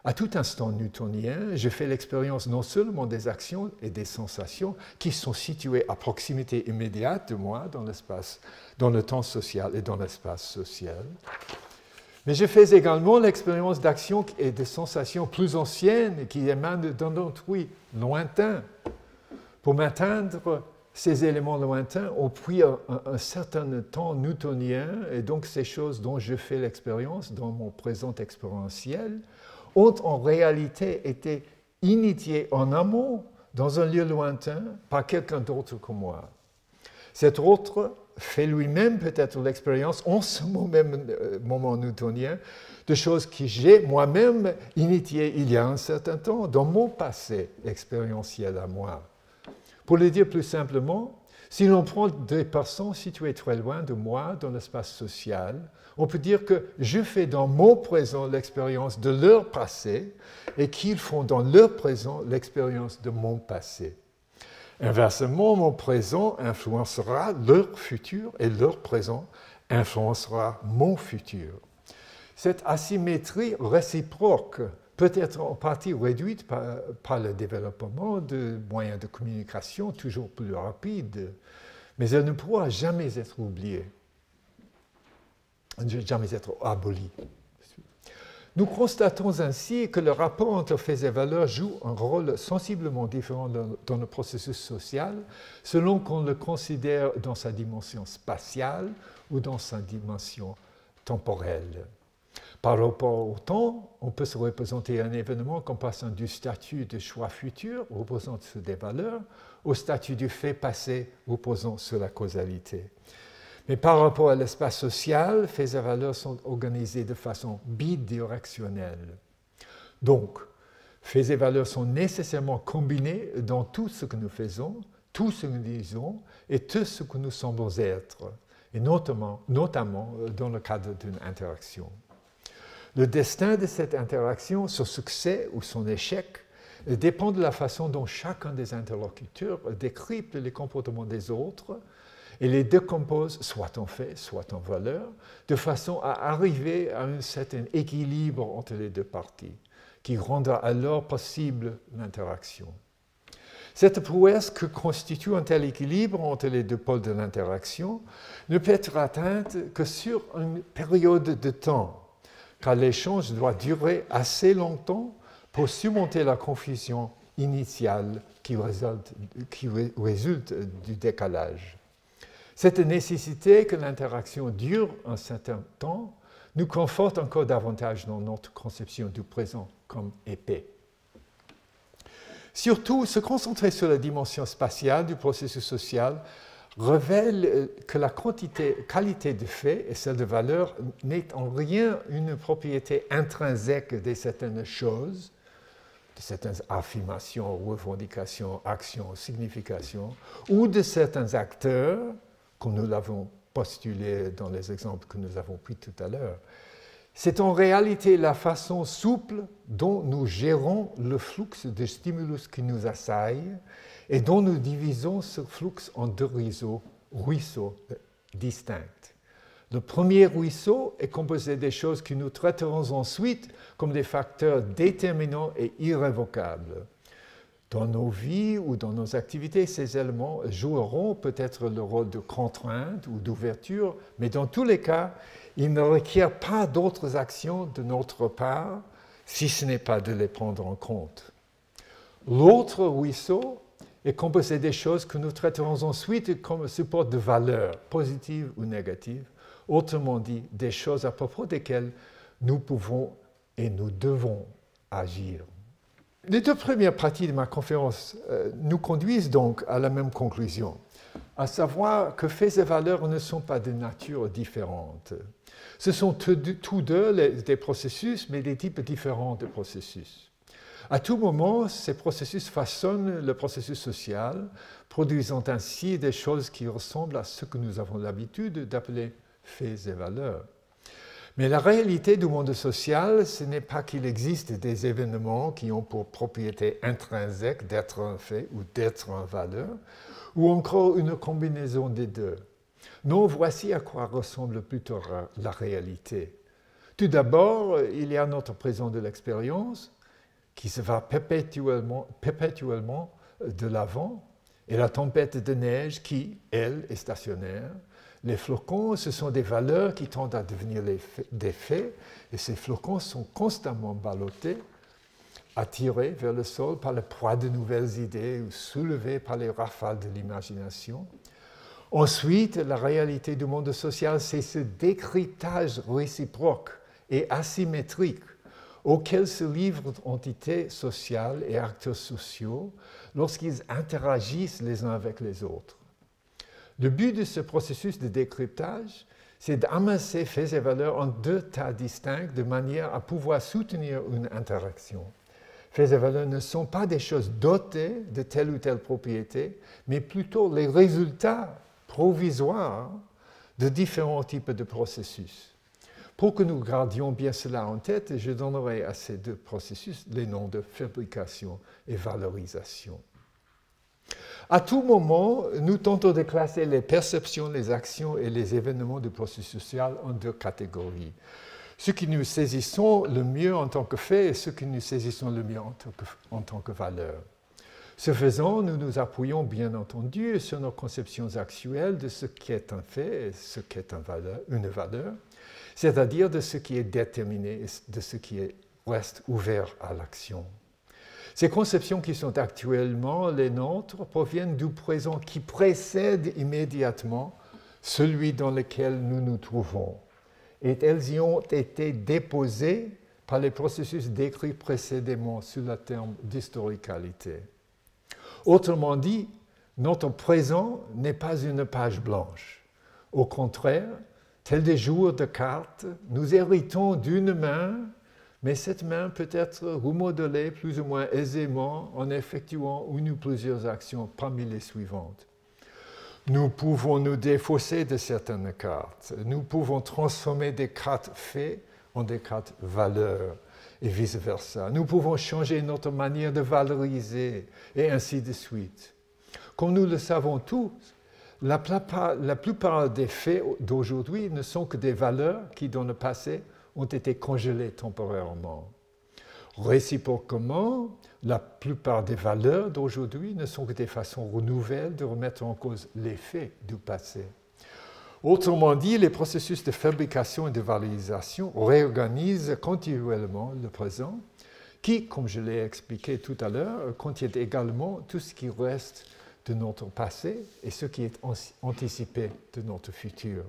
À tout instant newtonien, je fais l'expérience non seulement des actions et des sensations qui sont situées à proximité immédiate de moi dans le temps social et dans l'espace social, mais je fais également l'expérience d'actions et de sensations plus anciennes qui émanent d'un autrui lointain. Pour m'atteindre, ces éléments lointains ont pris un certain temps newtonien, et donc ces choses dont je fais l'expérience dans mon présent expérientiel ont en réalité été initiées en amont dans un lieu lointain par quelqu'un d'autre que moi. Cet autre fait lui-même peut-être l'expérience en ce moment newtonien de choses que j'ai moi-même initiées il y a un certain temps dans mon passé expérientiel à moi. Pour le dire plus simplement, si l'on prend des personnes situées très loin de moi dans l'espace social, on peut dire que je fais dans mon présent l'expérience de leur passé et qu'ils font dans leur présent l'expérience de mon passé. Inversement, mon présent influencera leur futur et leur présent influencera mon futur. Cette asymétrie réciproque peut être en partie réduite par le développement de moyens de communication toujours plus rapides, mais elle ne pourra jamais être oubliée, jamais être abolie. Nous constatons ainsi que le rapport entre faits et valeurs joue un rôle sensiblement différent dans le processus social selon qu'on le considère dans sa dimension spatiale ou dans sa dimension temporelle. Par rapport au temps, on peut se représenter un événement comme passant du statut de choix futur, reposant sur des valeurs, au statut du fait passé, reposant sur la causalité. Mais par rapport à l'espace social, faits et valeurs sont organisés de façon bidirectionnelle. Donc, faits et valeurs sont nécessairement combinés dans tout ce que nous faisons, tout ce que nous disons et tout ce que nous semblons être, et notamment dans le cadre d'une interaction. Le destin de cette interaction, son succès ou son échec, dépend de la façon dont chacun des interlocuteurs décrypte les comportements des autres et les décompose soit en fait, soit en valeur, de façon à arriver à un certain équilibre entre les deux parties, qui rendra alors possible l'interaction. Cette prouesse que constitue un tel équilibre entre les deux pôles de l'interaction ne peut être atteinte que sur une période de temps, car l'échange doit durer assez longtemps pour surmonter la confusion initiale qui résulte du décalage. Cette nécessité que l'interaction dure un certain temps nous conforte encore davantage dans notre conception du présent comme épais. Surtout, se concentrer sur la dimension spatiale du processus social révèle que la qualité de fait et celle de valeur n'est en rien une propriété intrinsèque de certaines choses, de certaines affirmations, revendications, actions, significations, ou de certains acteurs, comme nous l'avons postulé dans les exemples que nous avons pris tout à l'heure. C'est en réalité la façon souple dont nous gérons le flux de stimulus qui nous assaille et dont nous divisons ce flux en deux ruisseaux distincts. Le premier ruisseau est composé des choses que nous traiterons ensuite comme des facteurs déterminants et irrévocables. Dans nos vies ou dans nos activités, ces éléments joueront peut-être le rôle de contrainte ou d'ouverture, mais dans tous les cas, ils ne requièrent pas d'autres actions de notre part, si ce n'est pas de les prendre en compte. L'autre ruisseau est composé des choses que nous traiterons ensuite comme support de valeur, positive ou négative, autrement dit, des choses à propos desquelles nous pouvons et nous devons agir. Les deux premières parties de ma conférence nous conduisent donc à la même conclusion, à savoir que faits et valeurs ne sont pas de nature différente. Ce sont tous deux des processus, mais des types différents de processus. À tout moment, ces processus façonnent le processus social, produisant ainsi des choses qui ressemblent à ce que nous avons l'habitude d'appeler faits et valeurs. Mais la réalité du monde social, ce n'est pas qu'il existe des événements qui ont pour propriété intrinsèque d'être un fait ou d'être une valeur, ou encore une combinaison des deux. Non, voici à quoi ressemble plutôt la réalité. Tout d'abord, il y a notre présent de l'expérience qui se va perpétuellement de l'avant, et la tempête de neige qui, elle, est stationnaire. Les flocons, ce sont des valeurs qui tendent à devenir des faits, et ces flocons sont constamment ballottés, attirés vers le sol par le poids de nouvelles idées ou soulevés par les rafales de l'imagination. Ensuite, la réalité du monde social, c'est ce décryptage réciproque et asymétrique auquel se livrent entités sociales et acteurs sociaux lorsqu'ils interagissent les uns avec les autres. Le but de ce processus de décryptage, c'est d'amasser faits et valeurs en deux tas distincts de manière à pouvoir soutenir une interaction. Faits et valeurs ne sont pas des choses dotées de telle ou telle propriété, mais plutôt les résultats provisoires de différents types de processus. Pour que nous gardions bien cela en tête, je donnerai à ces deux processus les noms de fabrication et valorisation. À tout moment, nous tentons de classer les perceptions, les actions et les événements du processus social en deux catégories. Ce qui nous saisissons le mieux en tant que fait et ce qui nous saisissons le mieux en tant que valeur. Ce faisant, nous nous appuyons bien entendu sur nos conceptions actuelles de ce qui est un fait et ce qui est une valeur, c'est-à-dire de ce qui est déterminé et de ce qui reste ouvert à l'action. Ces conceptions qui sont actuellement les nôtres proviennent du présent qui précède immédiatement celui dans lequel nous nous trouvons. Et elles y ont été déposées par les processus décrits précédemment sous le terme d'historicalité. Autrement dit, notre présent n'est pas une page blanche. Au contraire, tel des joueurs de cartes, nous héritons d'une main, mais cette main peut être remodelée plus ou moins aisément en effectuant une ou plusieurs actions parmi les suivantes. Nous pouvons nous défausser de certaines cartes. Nous pouvons transformer des cartes faits en des cartes valeurs et vice-versa. Nous pouvons changer notre manière de valoriser et ainsi de suite. Comme nous le savons tous, la plupart des faits d'aujourd'hui ne sont que des valeurs qui, dans le passé, ont été congelées temporairement. Réciproquement, la plupart des valeurs d'aujourd'hui ne sont que des façons nouvelles de remettre en cause les faits du passé. Autrement dit, les processus de fabrication et de valorisation réorganisent continuellement le présent, qui, comme je l'ai expliqué tout à l'heure, contient également tout ce qui reste de notre passé et ce qui est anticipé de notre futur.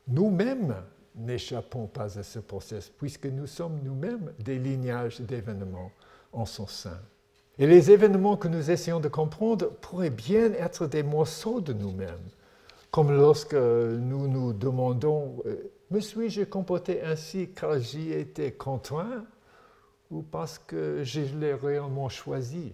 Nous-mêmes n'échappons pas à ce processus, puisque nous sommes nous-mêmes des lignages d'événements en son sein. Et les événements que nous essayons de comprendre pourraient bien être des morceaux de nous-mêmes, comme lorsque nous nous demandons « me suis-je comporté ainsi car j'y étais contraint ou parce que je l'ai réellement choisi ?»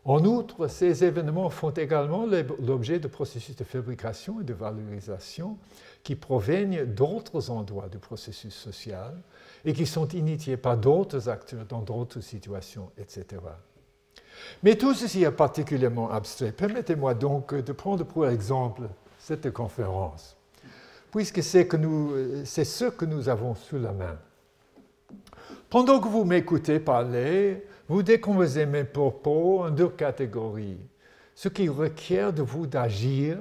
En outre, ces événements font également l'objet de processus de fabrication et de valorisation qui proviennent d'autres endroits du processus social et qui sont initiés par d'autres acteurs dans d'autres situations, etc. Mais tout ceci est particulièrement abstrait. Permettez-moi donc de prendre pour exemple cette conférence, puisque c'est ce que nous avons sous la main. Pendant que vous m'écoutez parler, vous décomposez mes propos en deux catégories. Ce qui requiert de vous d'agir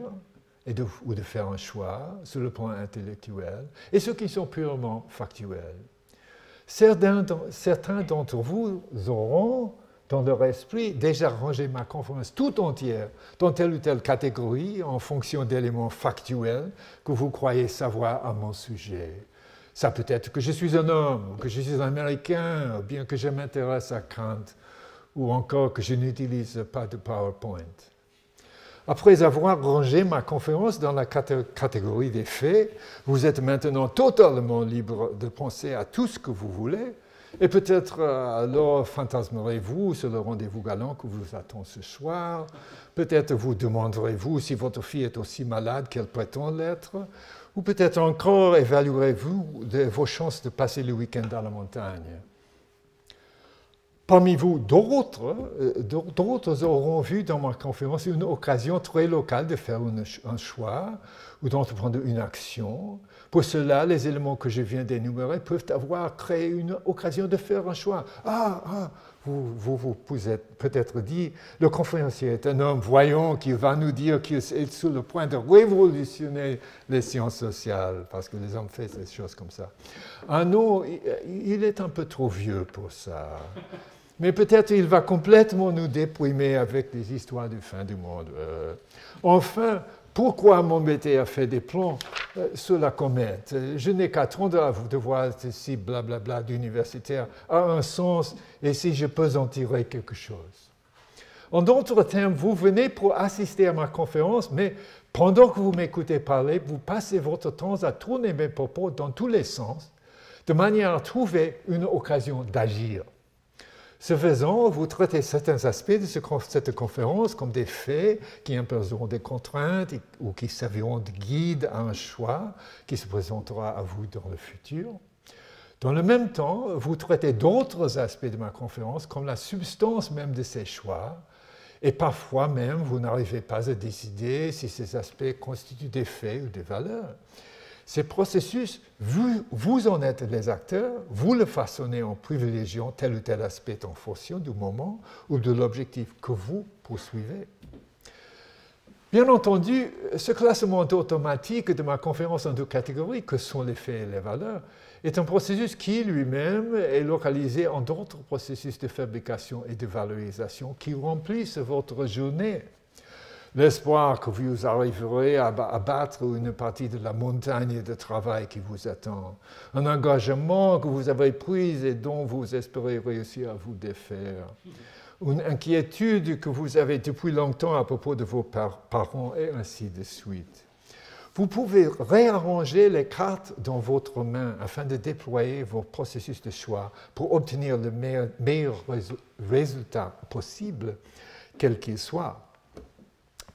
ou de faire un choix sur le plan intellectuel, et ceux qui sont purement factuels. Certains d'entre vous auront, dans leur esprit, déjà rangé ma conférence tout entière dans telle ou telle catégorie en fonction d'éléments factuels que vous croyez savoir à mon sujet. Ça peut être que je suis un homme, ou que je suis un Américain, ou bien que je m'intéresse à Kant, ou encore que je n'utilise pas de PowerPoint. Après avoir rangé ma conférence dans la catégorie des faits, vous êtes maintenant totalement libre de penser à tout ce que vous voulez, et peut-être alors fantasmerez-vous sur le rendez-vous galant que vous attend ce soir, peut-être vous demanderez-vous si votre fille est aussi malade qu'elle prétend l'être, ou peut-être encore évaluerez-vous vos chances de passer le week-end à la montagne. Parmi vous, d'autres auront vu dans ma conférence une occasion très locale de faire un choix ou d'entreprendre une action. Pour cela, les éléments que je viens d'énumérer peuvent avoir créé une occasion de faire un choix. Vous êtes peut-être dit, le conférencier est un homme voyant qui va nous dire qu'il est sur le point de révolutionner les sciences sociales, parce que les hommes font des choses comme ça. Ah non, il est un peu trop vieux pour ça. Mais peut-être il va complètement nous déprimer avec des histoires de fin du monde. Enfin, pourquoi m'embêter à faire des plans sur la comète? Je n'ai qu'à attendre de voir si blablabla d'universitaire a un sens et si je peux en tirer quelque chose. En d'autres termes, vous venez pour assister à ma conférence, mais pendant que vous m'écoutez parler, vous passez votre temps à tourner mes propos dans tous les sens, de manière à trouver une occasion d'agir. Ce faisant, vous traitez certains aspects de cette conférence comme des faits qui imposeront des contraintes ou qui serviront de guide à un choix qui se présentera à vous dans le futur. Dans le même temps, vous traitez d'autres aspects de ma conférence comme la substance même de ces choix, et parfois même vous n'arrivez pas à décider si ces aspects constituent des faits ou des valeurs. Ces processus, vous en êtes les acteurs, vous le façonnez en privilégiant tel ou tel aspect en fonction du moment ou de l'objectif que vous poursuivez. Bien entendu, ce classement automatique de ma conférence en deux catégories, que sont les faits et les valeurs, est un processus qui lui-même est localisé en d'autres processus de fabrication et de valorisation qui remplissent votre journée. L'espoir que vous arriverez à battre une partie de la montagne de travail qui vous attend. Un engagement que vous avez pris et dont vous espérez réussir à vous défaire. Une inquiétude que vous avez depuis longtemps à propos de vos parents et ainsi de suite. Vous pouvez réarranger les cartes dans votre main afin de déployer vos processus de choix pour obtenir le meilleur résultat possible, quel qu'il soit.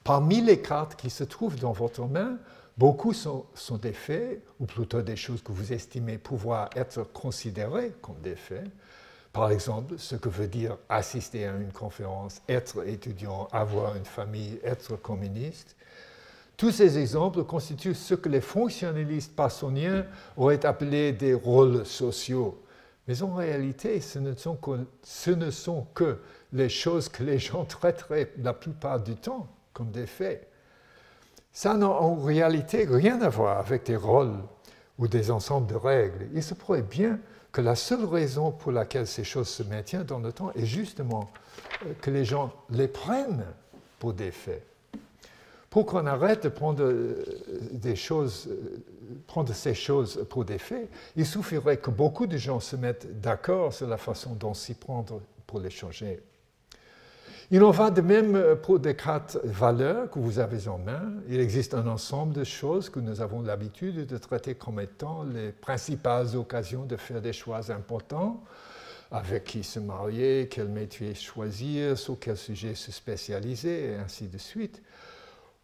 Parmi les cartes qui se trouvent dans votre main, beaucoup sont des faits, ou plutôt des choses que vous estimez pouvoir être considérées comme des faits. Par exemple, ce que veut dire assister à une conférence, être étudiant, avoir une famille, être communiste. Tous ces exemples constituent ce que les fonctionnalistes parsoniens auraient appelé des rôles sociaux. Mais en réalité, ce ne sont que les choses que les gens traiteraient la plupart du temps comme des faits. Ça n'a en réalité rien à voir avec des rôles ou des ensembles de règles. Il se pourrait bien que la seule raison pour laquelle ces choses se maintiennent dans le temps est justement que les gens les prennent pour des faits. Pour qu'on arrête de prendre ces choses pour des faits, il suffirait que beaucoup de gens se mettent d'accord sur la façon dont s'y prendre pour les changer. Il en va de même pour des 4 valeurs que vous avez en main. Il existe un ensemble de choses que nous avons l'habitude de traiter comme étant les principales occasions de faire des choix importants, avec qui se marier, quel métier choisir, sur quel sujet se spécialiser, et ainsi de suite.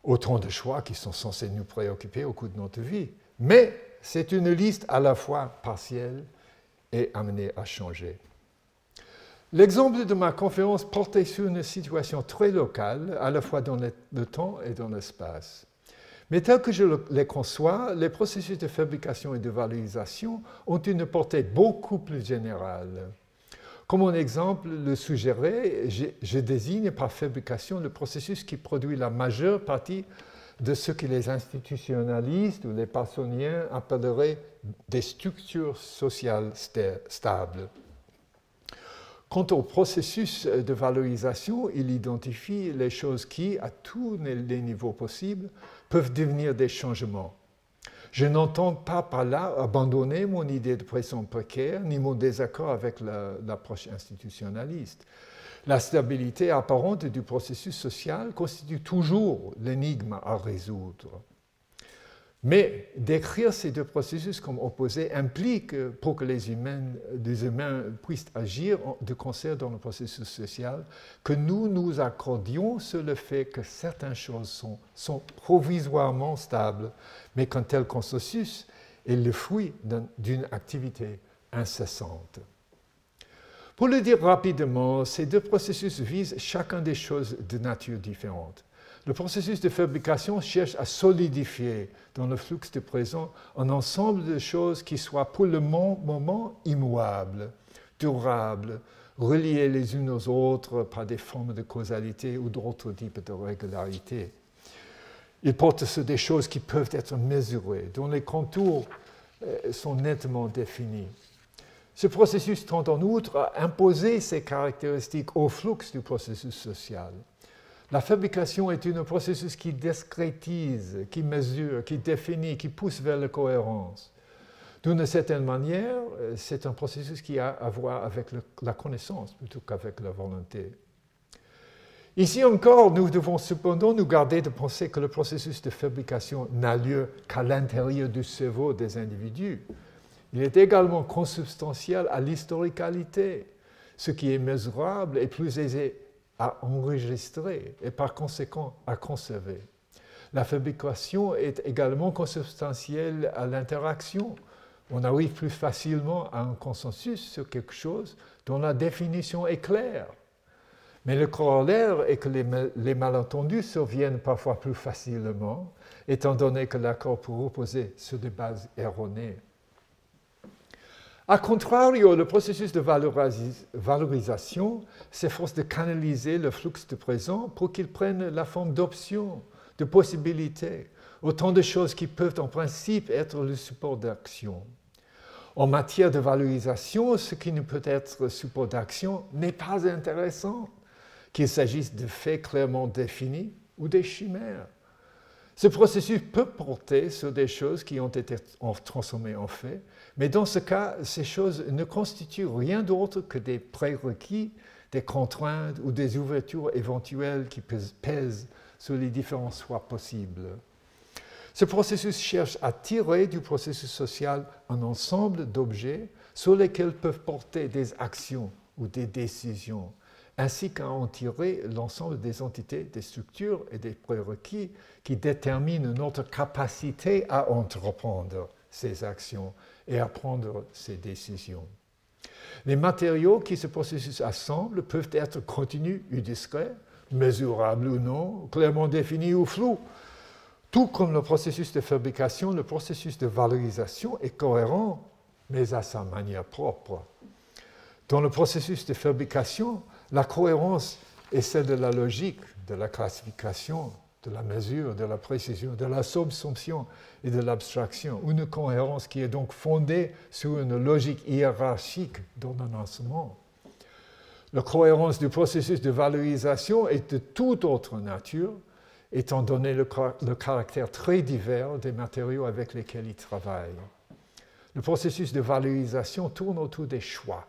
Autant de choix qui sont censés nous préoccuper au cours de notre vie. Mais c'est une liste à la fois partielle et amenée à changer. L'exemple de ma conférence portait sur une situation très locale, à la fois dans le temps et dans l'espace. Mais tel que je les conçois, les processus de fabrication et de valorisation ont une portée beaucoup plus générale. Comme mon exemple le suggérait, je désigne par fabrication le processus qui produit la majeure partie de ce que les institutionnalistes ou les parsoniens appelleraient des structures sociales stables. Quant au processus de valorisation, il identifie les choses qui, à tous les niveaux possibles, peuvent devenir des changements. Je n'entends pas par là abandonner mon idée de pression précaire, ni mon désaccord avec l'approche institutionnaliste. La stabilité apparente du processus social constitue toujours l'énigme à résoudre. Mais décrire ces deux processus comme opposés implique, pour que les humains puissent agir de concert dans le processus social, que nous nous accordions sur le fait que certaines choses sont provisoirement stables, mais qu'un tel consensus est le fruit d'une activité incessante. Pour le dire rapidement, ces deux processus visent chacun des choses de nature différente. Le processus de fabrication cherche à solidifier dans le flux de présent un ensemble de choses qui soient pour le moment immuables, durables, reliées les unes aux autres par des formes de causalité ou d'autres types de régularité. Il porte sur des choses qui peuvent être mesurées, dont les contours sont nettement définis. Ce processus tend en outre à imposer ses caractéristiques au flux du processus social. La fabrication est un processus qui discrétise, qui mesure, qui définit, qui pousse vers la cohérence. D'une certaine manière, c'est un processus qui a à voir avec la connaissance plutôt qu'avec la volonté. Ici encore, nous devons cependant nous garder de penser que le processus de fabrication n'a lieu qu'à l'intérieur du cerveau des individus. Il est également consubstantiel à l'historicalité. Ce qui est mesurable est plus aisé à enregistrer et par conséquent à conserver. La fabrication est également consubstantielle à l'interaction. On arrive plus facilement à un consensus sur quelque chose dont la définition est claire. Mais le corollaire est que les malentendus surviennent parfois plus facilement, étant donné que l'accord peut reposer sur des bases erronées. A contrario, le processus de valorisation s'efforce de canaliser le flux de présent pour qu'il prenne la forme d'options, de possibilités, autant de choses qui peuvent en principe être le support d'action. En matière de valorisation, ce qui ne peut être support d'action n'est pas intéressant, qu'il s'agisse de faits clairement définis ou des chimères. Ce processus peut porter sur des choses qui ont été transformées en faits, mais dans ce cas, ces choses ne constituent rien d'autre que des prérequis, des contraintes ou des ouvertures éventuelles qui pèsent sur les différents choix possibles. Ce processus cherche à tirer du processus social un ensemble d'objets sur lesquels peuvent porter des actions ou des décisions, ainsi qu'à en tirer l'ensemble des entités, des structures et des prérequis qui déterminent notre capacité à entreprendre ces actions et à prendre ces décisions. Les matériaux qui ce processus assemble peuvent être continus ou discrets, mesurables ou non, clairement définis ou flous. Tout comme le processus de fabrication, le processus de valorisation est cohérent, mais à sa manière propre. Dans le processus de fabrication, la cohérence est celle de la logique, de la classification, de la mesure, de la précision, de la subsumption et de l'abstraction. Une cohérence qui est donc fondée sur une logique hiérarchique d'ordonnancement. La cohérence du processus de valorisation est de toute autre nature, étant donné le caractère très divers des matériaux avec lesquels il travaille. Le processus de valorisation tourne autour des choix.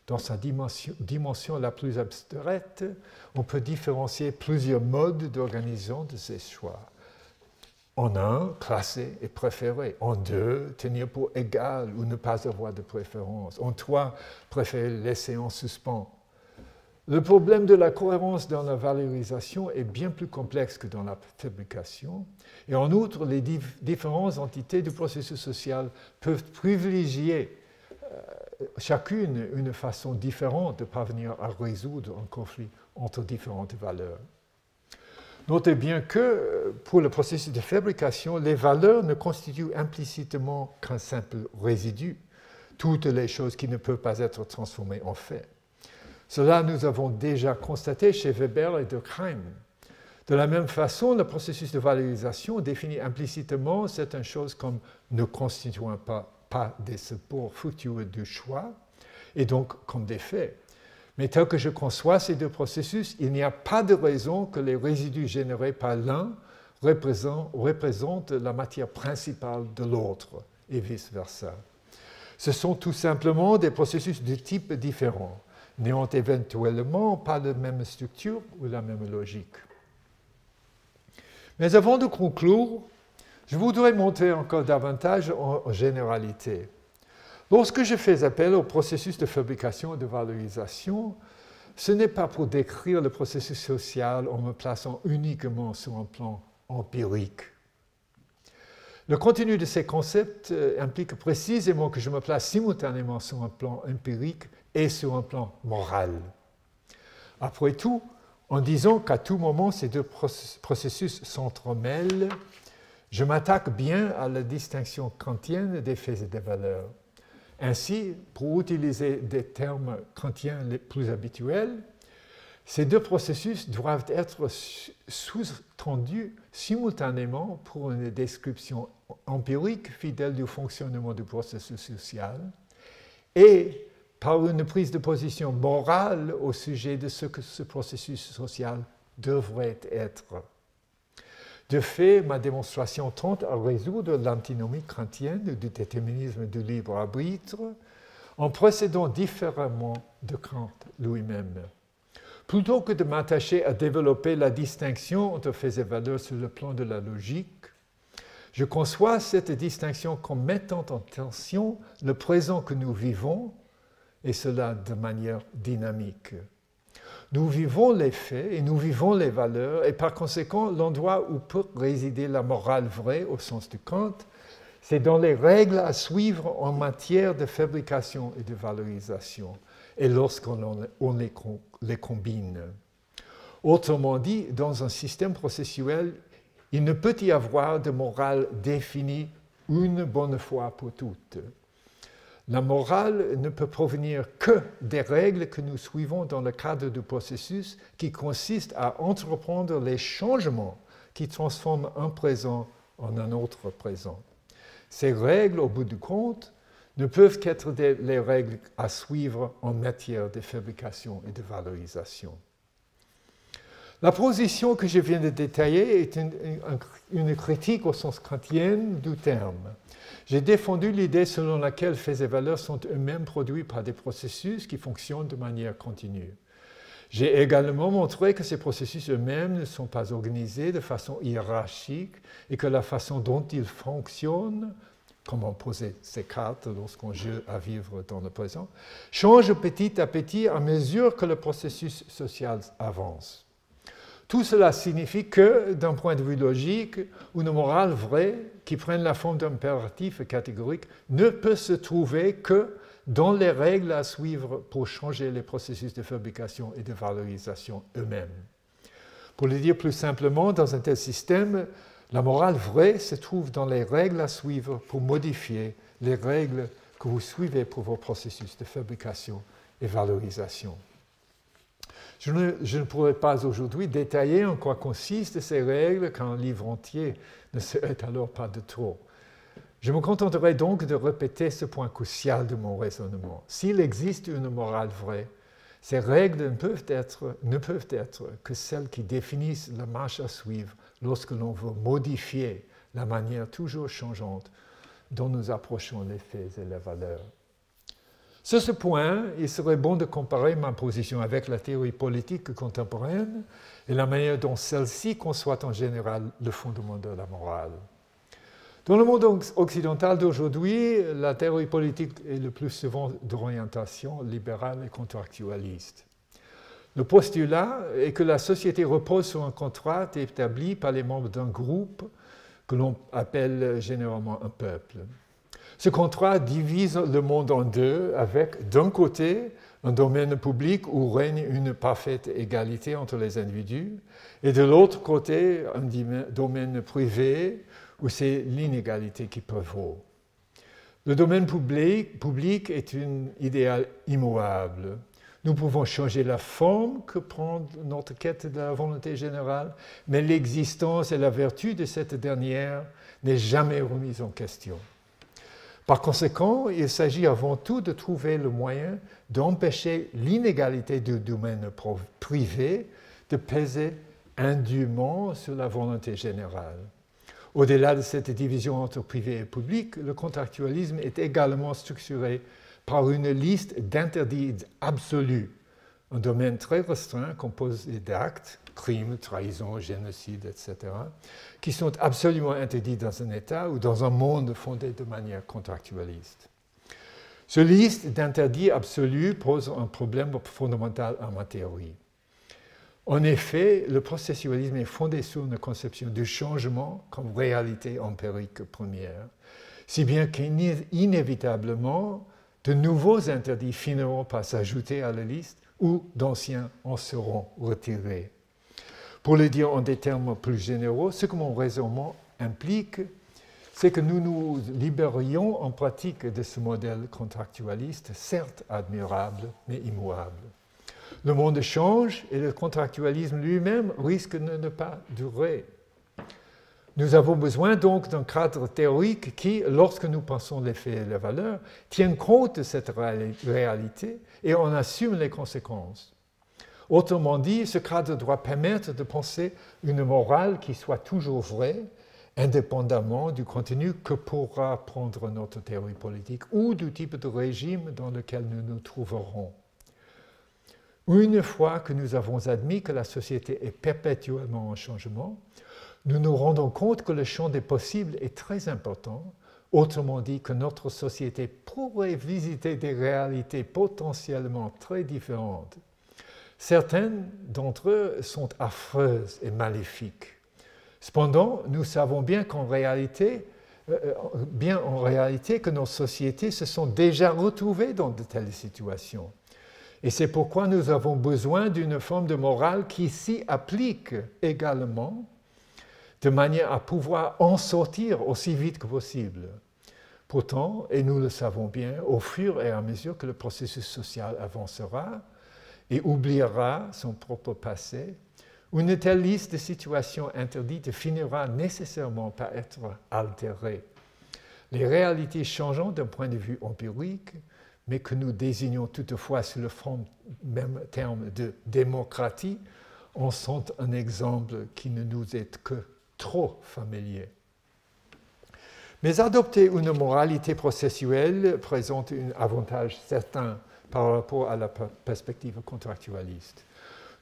Dans sa dimension la plus abstraite, on peut différencier plusieurs modes d'organisation de ces choix. En un, classer et préférer. En deux, tenir pour égal ou ne pas avoir de préférence. En trois, préférer laisser en suspens. Le problème de la cohérence dans la valorisation est bien plus complexe que dans la fabrication. Et en outre, les différentes entités du processus social peuvent privilégier chacune une façon différente de parvenir à résoudre un conflit entre différentes valeurs. Notez bien que pour le processus de fabrication, les valeurs ne constituent implicitement qu'un simple résidu, toutes les choses qui ne peuvent pas être transformées en faits. Cela, nous avons déjà constaté chez Weber et Durkheim. De la même façon, le processus de valorisation définit implicitement certaines choses comme ne constituant pas des supports fructueux du choix, et donc comme des faits. Mais tel que je conçois ces deux processus, il n'y a pas de raison que les résidus générés par l'un représentent la matière principale de l'autre, et vice-versa. Ce sont tout simplement des processus de type différents, n'ayant éventuellement pas la même structure ou la même logique. Mais avant de conclure, je voudrais montrer encore davantage en généralité. Lorsque je fais appel au processus de fabrication et de valorisation, ce n'est pas pour décrire le processus social en me plaçant uniquement sur un plan empirique. Le contenu de ces concepts implique précisément que je me place simultanément sur un plan empirique et sur un plan moral. Après tout, en disant qu'à tout moment ces deux processus s'entremêlent, je m'attaque bien à la distinction kantienne des faits et des valeurs. Ainsi, pour utiliser des termes kantiens les plus habituels, ces deux processus doivent être sous-tendus simultanément pour une description empirique fidèle du fonctionnement du processus social et par une prise de position morale au sujet de ce que ce processus social devrait être. De fait, ma démonstration tente à résoudre l'antinomie kantienne du déterminisme du libre arbitre en procédant différemment de Kant lui-même. Plutôt que de m'attacher à développer la distinction entre faits et valeurs sur le plan de la logique, je conçois cette distinction comme mettant en tension le présent que nous vivons, et cela de manière dynamique. Nous vivons les faits et nous vivons les valeurs, et par conséquent, l'endroit où peut résider la morale vraie, au sens de Kant, c'est dans les règles à suivre en matière de fabrication et de valorisation, et lorsqu'on les combine. Autrement dit, dans un système processuel, il ne peut y avoir de morale définie une bonne fois pour toutes. La morale ne peut provenir que des règles que nous suivons dans le cadre du processus qui consiste à entreprendre les changements qui transforment un présent en un autre présent. Ces règles, au bout du compte, ne peuvent qu'être les règles à suivre en matière de fabrication et de valorisation. La position que je viens de détailler est une critique au sens kantien du terme. J'ai défendu l'idée selon laquelle faits et valeurs sont eux-mêmes produits par des processus qui fonctionnent de manière continue. J'ai également montré que ces processus eux-mêmes ne sont pas organisés de façon hiérarchique et que la façon dont ils fonctionnent, comment poser ces cartes lorsqu'on joue à vivre dans le présent, change petit à petit à mesure que le processus social avance. Tout cela signifie que, d'un point de vue logique, une morale vraie, qui prenne la forme d'impératif catégorique, ne peut se trouver que dans les règles à suivre pour changer les processus de fabrication et de valorisation eux-mêmes. Pour le dire plus simplement, dans un tel système, la morale vraie se trouve dans les règles à suivre pour modifier les règles que vous suivez pour vos processus de fabrication et valorisation. Je ne pourrai pas aujourd'hui détailler en quoi consistent ces règles, car un livre entier ne serait alors pas de trop. Je me contenterai donc de répéter ce point crucial de mon raisonnement. S'il existe une morale vraie, ces règles ne peuvent être que celles qui définissent la marche à suivre lorsque l'on veut modifier la manière toujours changeante dont nous approchons les faits et les valeurs. Sur ce point, il serait bon de comparer ma position avec la théorie politique contemporaine et la manière dont celle-ci conçoit en général le fondement de la morale. Dans le monde occidental d'aujourd'hui, la théorie politique est le plus souvent d'orientation libérale et contractualiste. Le postulat est que la société repose sur un contrat établi par les membres d'un groupe que l'on appelle généralement un peuple. Ce contrat divise le monde en deux avec, d'un côté, un domaine public où règne une parfaite égalité entre les individus, et de l'autre côté, un domaine privé où c'est l'inégalité qui prévaut. Le domaine public est un idéal immuable. Nous pouvons changer la forme que prend notre quête de la volonté générale, mais l'existence et la vertu de cette dernière n'est jamais remise en question. Par conséquent, il s'agit avant tout de trouver le moyen d'empêcher l'inégalité du domaine privé de peser indûment sur la volonté générale. Au-delà de cette division entre privé et public, le contractualisme est également structuré par une liste d'interdits absolus, un domaine très restreint composé d'actes, crimes, trahison, génocide, etc., qui sont absolument interdits dans un État ou dans un monde fondé de manière contractualiste. Ce liste d'interdits absolus pose un problème fondamental à ma théorie. En effet, le processualisme est fondé sur une conception du changement comme réalité empirique première, si bien qu'inévitablement, de nouveaux interdits finiront par s'ajouter à la liste ou d'anciens en seront retirés. Pour le dire en des termes plus généraux, ce que mon raisonnement implique, c'est que nous nous libérions en pratique de ce modèle contractualiste, certes admirable, mais immuable. Le monde change et le contractualisme lui-même risque de ne pas durer. Nous avons besoin donc d'un cadre théorique qui, lorsque nous pensons les faits et les valeurs, tienne compte de cette réalité et en assume les conséquences. Autrement dit, ce cadre doit permettre de penser une morale qui soit toujours vraie, indépendamment du contenu que pourra prendre notre théorie politique ou du type de régime dans lequel nous nous trouverons. Une fois que nous avons admis que la société est perpétuellement en changement, nous nous rendons compte que le champ des possibles est très important, autrement dit que notre société pourrait visiter des réalités potentiellement très différentes. Certaines d'entre eux sont affreuses et maléfiques. Cependant, nous savons bien qu'en réalité, que nos sociétés se sont déjà retrouvées dans de telles situations. Et c'est pourquoi nous avons besoin d'une forme de morale qui s'y applique également, de manière à pouvoir en sortir aussi vite que possible. Pourtant, et nous le savons bien, au fur et à mesure que le processus social avancera et oubliera son propre passé, une telle liste de situations interdites finira nécessairement par être altérée. Les réalités changeant d'un point de vue empirique, mais que nous désignons toutefois sous le même terme de démocratie, en sont un exemple qui ne nous est que trop familier. Mais adopter une moralité processuelle présente un avantage certain par rapport à la perspective contractualiste.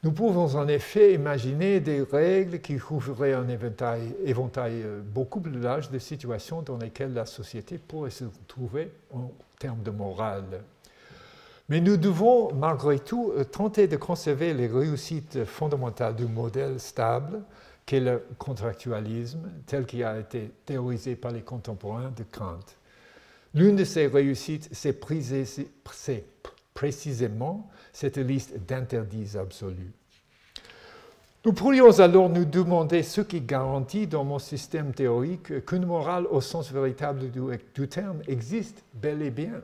Nous pouvons en effet imaginer des règles qui couvriraient un éventail beaucoup plus large de situations dans lesquelles la société pourrait se trouver en termes de morale. Mais nous devons malgré tout tenter de conserver les réussites fondamentales du modèle stable qu'est le contractualisme, tel qu'il a été théorisé par les contemporains de Kant. L'une de ces réussites, c'est précisément cette liste d'interdits absolus. Nous pourrions alors nous demander ce qui garantit dans mon système théorique qu'une morale au sens véritable du terme existe bel et bien.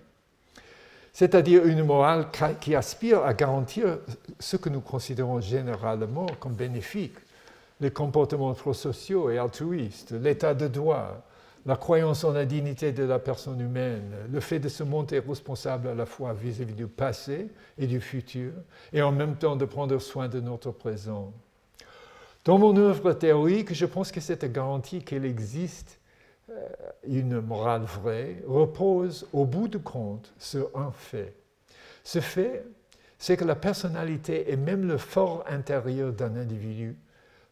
C'est-à-dire une morale qui aspire à garantir ce que nous considérons généralement comme bénéfique, les comportements prosociaux et altruistes, l'état de droit, la croyance en la dignité de la personne humaine, le fait de se montrer responsable à la fois vis-à-vis du passé et du futur, et en même temps de prendre soin de notre présent. Dans mon œuvre théorique, je pense que cette garantie qu'il existe une morale vraie repose au bout du compte sur un fait. Ce fait, c'est que la personnalité et même le fort intérieur d'un individu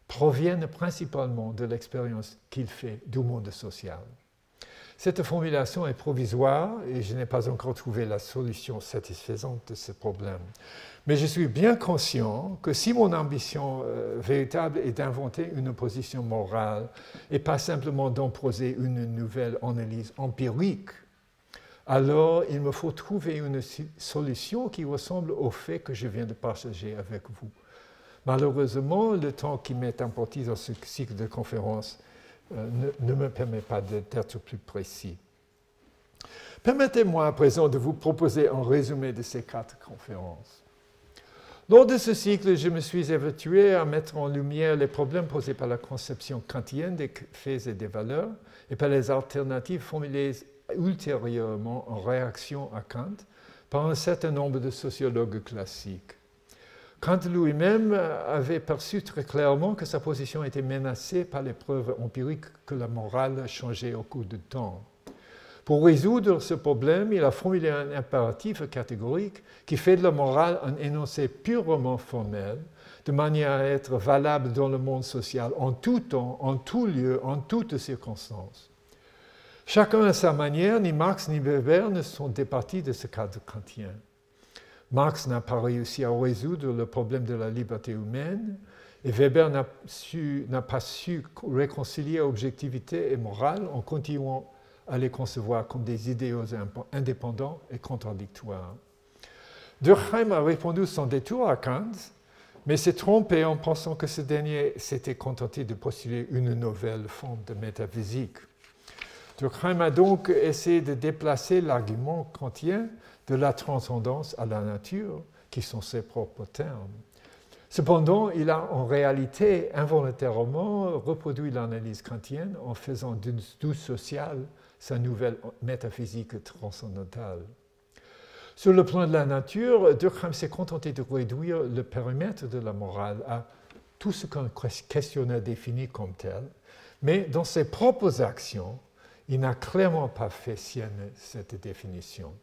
proviennent principalement de l'expérience qu'il fait du monde social. Cette formulation est provisoire et je n'ai pas encore trouvé la solution satisfaisante de ce problème. Mais je suis bien conscient que si mon ambition véritable est d'inventer une position morale et pas simplement d'imposer une nouvelle analyse empirique, alors il me faut trouver une solution qui ressemble au fait que je viens de partager avec vous. Malheureusement, le temps qui m'est imparti dans ce cycle de conférences ne me permet pas d'être plus précis. Permettez-moi à présent de vous proposer un résumé de ces 4 conférences. Lors de ce cycle, je me suis évertué à mettre en lumière les problèmes posés par la conception kantienne des faits et des valeurs et par les alternatives formulées ultérieurement en réaction à Kant par un certain nombre de sociologues classiques. Kant lui-même avait perçu très clairement que sa position était menacée par les preuves empiriques que la morale changeait au cours du temps. Pour résoudre ce problème, il a formulé un impératif catégorique qui fait de la morale un énoncé purement formel, de manière à être valable dans le monde social en tout temps, en tout lieu, en toutes circonstances. Chacun à sa manière, ni Marx ni Weber ne sont départis de ce cadre kantien. Marx n'a pas réussi à résoudre le problème de la liberté humaine et Weber n'a pas su réconcilier objectivité et morale en continuant à les concevoir comme des idéaux indépendants et contradictoires. Durkheim a répondu sans détour à Kant, mais s'est trompé en pensant que ce dernier s'était contenté de postuler une nouvelle forme de métaphysique. Durkheim a donc essayé de déplacer l'argument kantien de la transcendance à la nature, qui sont ses propres termes. Cependant, il a en réalité involontairement reproduit l'analyse kantienne en faisant du social sa nouvelle métaphysique transcendantale. Sur le plan de la nature, Durkheim s'est contenté de réduire le périmètre de la morale à tout ce qu'un questionnaire définit comme tel, mais dans ses propres actions, il n'a clairement pas fait sienne cette définition.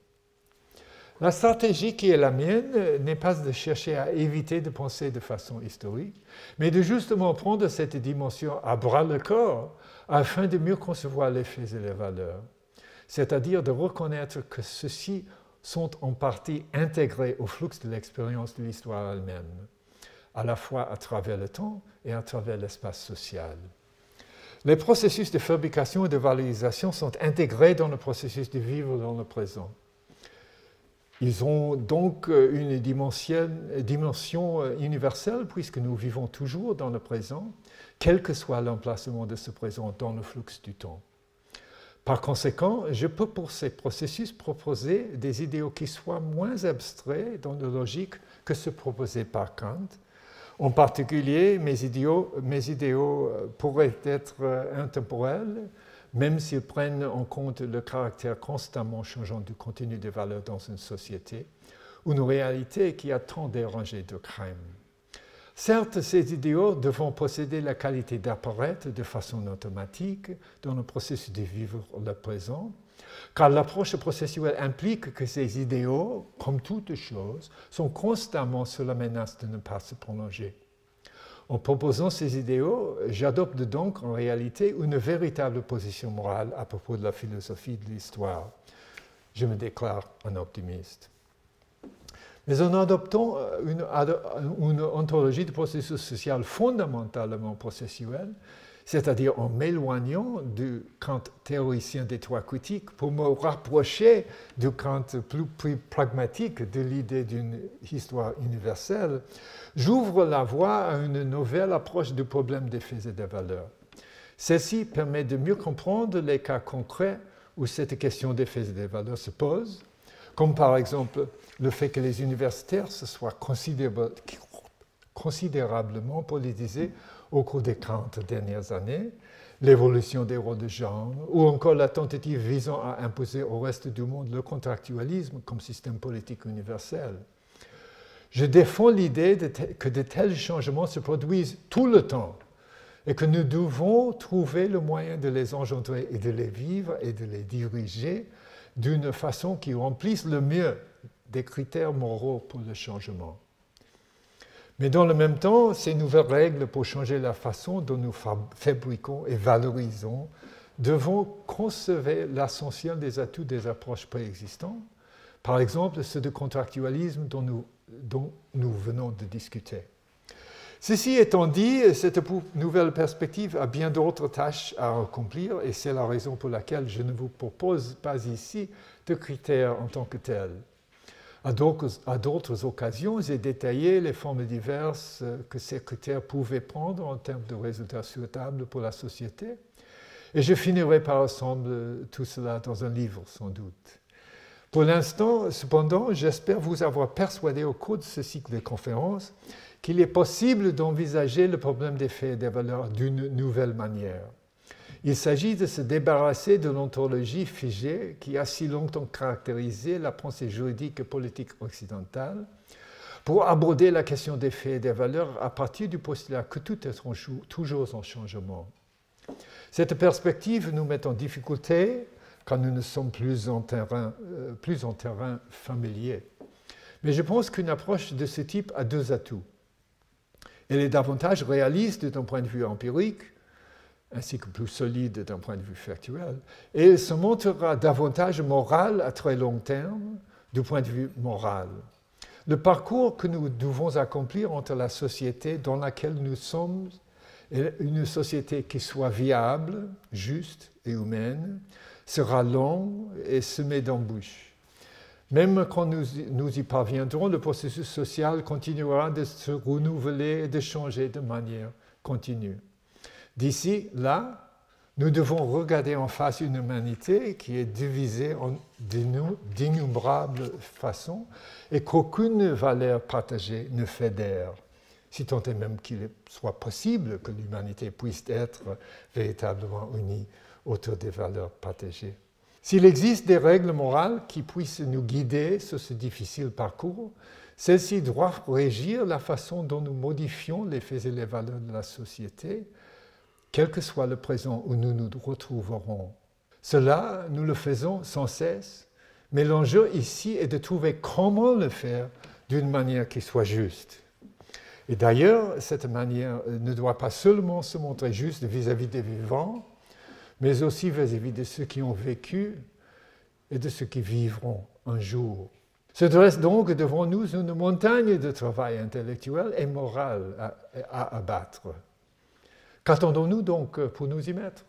La stratégie qui est la mienne n'est pas de chercher à éviter de penser de façon historique, mais de justement prendre cette dimension à bras-le-corps afin de mieux concevoir les faits et les valeurs, c'est-à-dire de reconnaître que ceux-ci sont en partie intégrés au flux de l'expérience de l'histoire elle-même, à la fois à travers le temps et à travers l'espace social. Les processus de fabrication et de valorisation sont intégrés dans le processus de vivre dans le présent. Ils ont donc une dimension universelle puisque nous vivons toujours dans le présent, quel que soit l'emplacement de ce présent dans le flux du temps. Par conséquent, je peux pour ces processus proposer des idéaux qui soient moins abstraits dans la logique que ceux proposés par Kant. En particulier, mes idéaux pourraient être intemporels, même s'ils prennent en compte le caractère constamment changeant du contenu des valeurs dans une société, une réalité qui a tant dérangé Durkheim. Certes, ces idéaux devront posséder la qualité d'apparaître de façon automatique dans le processus de vivre le présent, car l'approche processuelle implique que ces idéaux, comme toutes choses, sont constamment sous la menace de ne pas se prolonger. En proposant ces idéaux, j'adopte donc en réalité une véritable position morale à propos de la philosophie de l'histoire. Je me déclare un optimiste. Mais en adoptant une ontologie de processus social fondamentalement processuel, c'est-à-dire en m'éloignant du Kant théoricien des trois critiques pour me rapprocher du Kant plus pragmatique de l'idée d'une histoire universelle, j'ouvre la voie à une nouvelle approche du problème des faits et des valeurs. Celle-ci permet de mieux comprendre les cas concrets où cette question des faits et des valeurs se pose, comme par exemple le fait que les universitaires se soient considérablement politisés au cours des 40 dernières années, l'évolution des rôles de genre, ou encore la tentative visant à imposer au reste du monde le contractualisme comme système politique universel. Je défends l'idée que de tels changements se produisent tout le temps et que nous devons trouver le moyen de les engendrer et de les vivre et de les diriger d'une façon qui remplisse le mieux des critères moraux pour le changement. Mais dans le même temps, ces nouvelles règles pour changer la façon dont nous fabriquons et valorisons devront conserver l'essentiel des atouts des approches préexistantes, par exemple ceux de contractualisme dont nous venons de discuter. Ceci étant dit, cette nouvelle perspective a bien d'autres tâches à accomplir et c'est la raison pour laquelle je ne vous propose pas ici de critères en tant que tels. À d'autres occasions, j'ai détaillé les formes diverses que ces critères pouvaient prendre en termes de résultats souhaitables pour la société et je finirai par assembler tout cela dans un livre sans doute. Pour l'instant, cependant, j'espère vous avoir persuadé au cours de ce cycle de conférences qu'il est possible d'envisager le problème des faits et des valeurs d'une nouvelle manière. Il s'agit de se débarrasser de l'ontologie figée qui a si longtemps caractérisé la pensée juridique et politique occidentale pour aborder la question des faits et des valeurs à partir du postulat que tout est toujours en changement. Cette perspective nous met en difficulté quand nous ne sommes plus en terrain familier. Mais je pense qu'une approche de ce type a deux atouts. Elle est davantage réaliste d'un point de vue empirique, ainsi que plus solide d'un point de vue factuel, et elle se montrera davantage morale à très long terme du point de vue moral. Le parcours que nous devons accomplir entre la société dans laquelle nous sommes et une société qui soit viable, juste et humaine, sera long et semé d'embûches. Même quand nous y parviendrons, le processus social continuera de se renouveler et de changer de manière continue. D'ici là, nous devons regarder en face une humanité qui est divisée en d'innombrables façons et qu'aucune valeur partagée ne fédère, si tant est même qu'il soit possible que l'humanité puisse être véritablement unie autour des valeurs partagées. S'il existe des règles morales qui puissent nous guider sur ce difficile parcours, celles-ci doivent régir la façon dont nous modifions les faits et les valeurs de la société, quel que soit le présent où nous nous retrouverons. Cela, nous le faisons sans cesse, mais l'enjeu ici est de trouver comment le faire d'une manière qui soit juste. Et d'ailleurs, cette manière ne doit pas seulement se montrer juste vis-à-vis des vivants, mais aussi vis-à-vis de ceux qui ont vécu et de ceux qui vivront un jour. Se dresse donc devant nous une montagne de travail intellectuel et moral à abattre. Qu'attendons-nous donc pour nous y mettre ?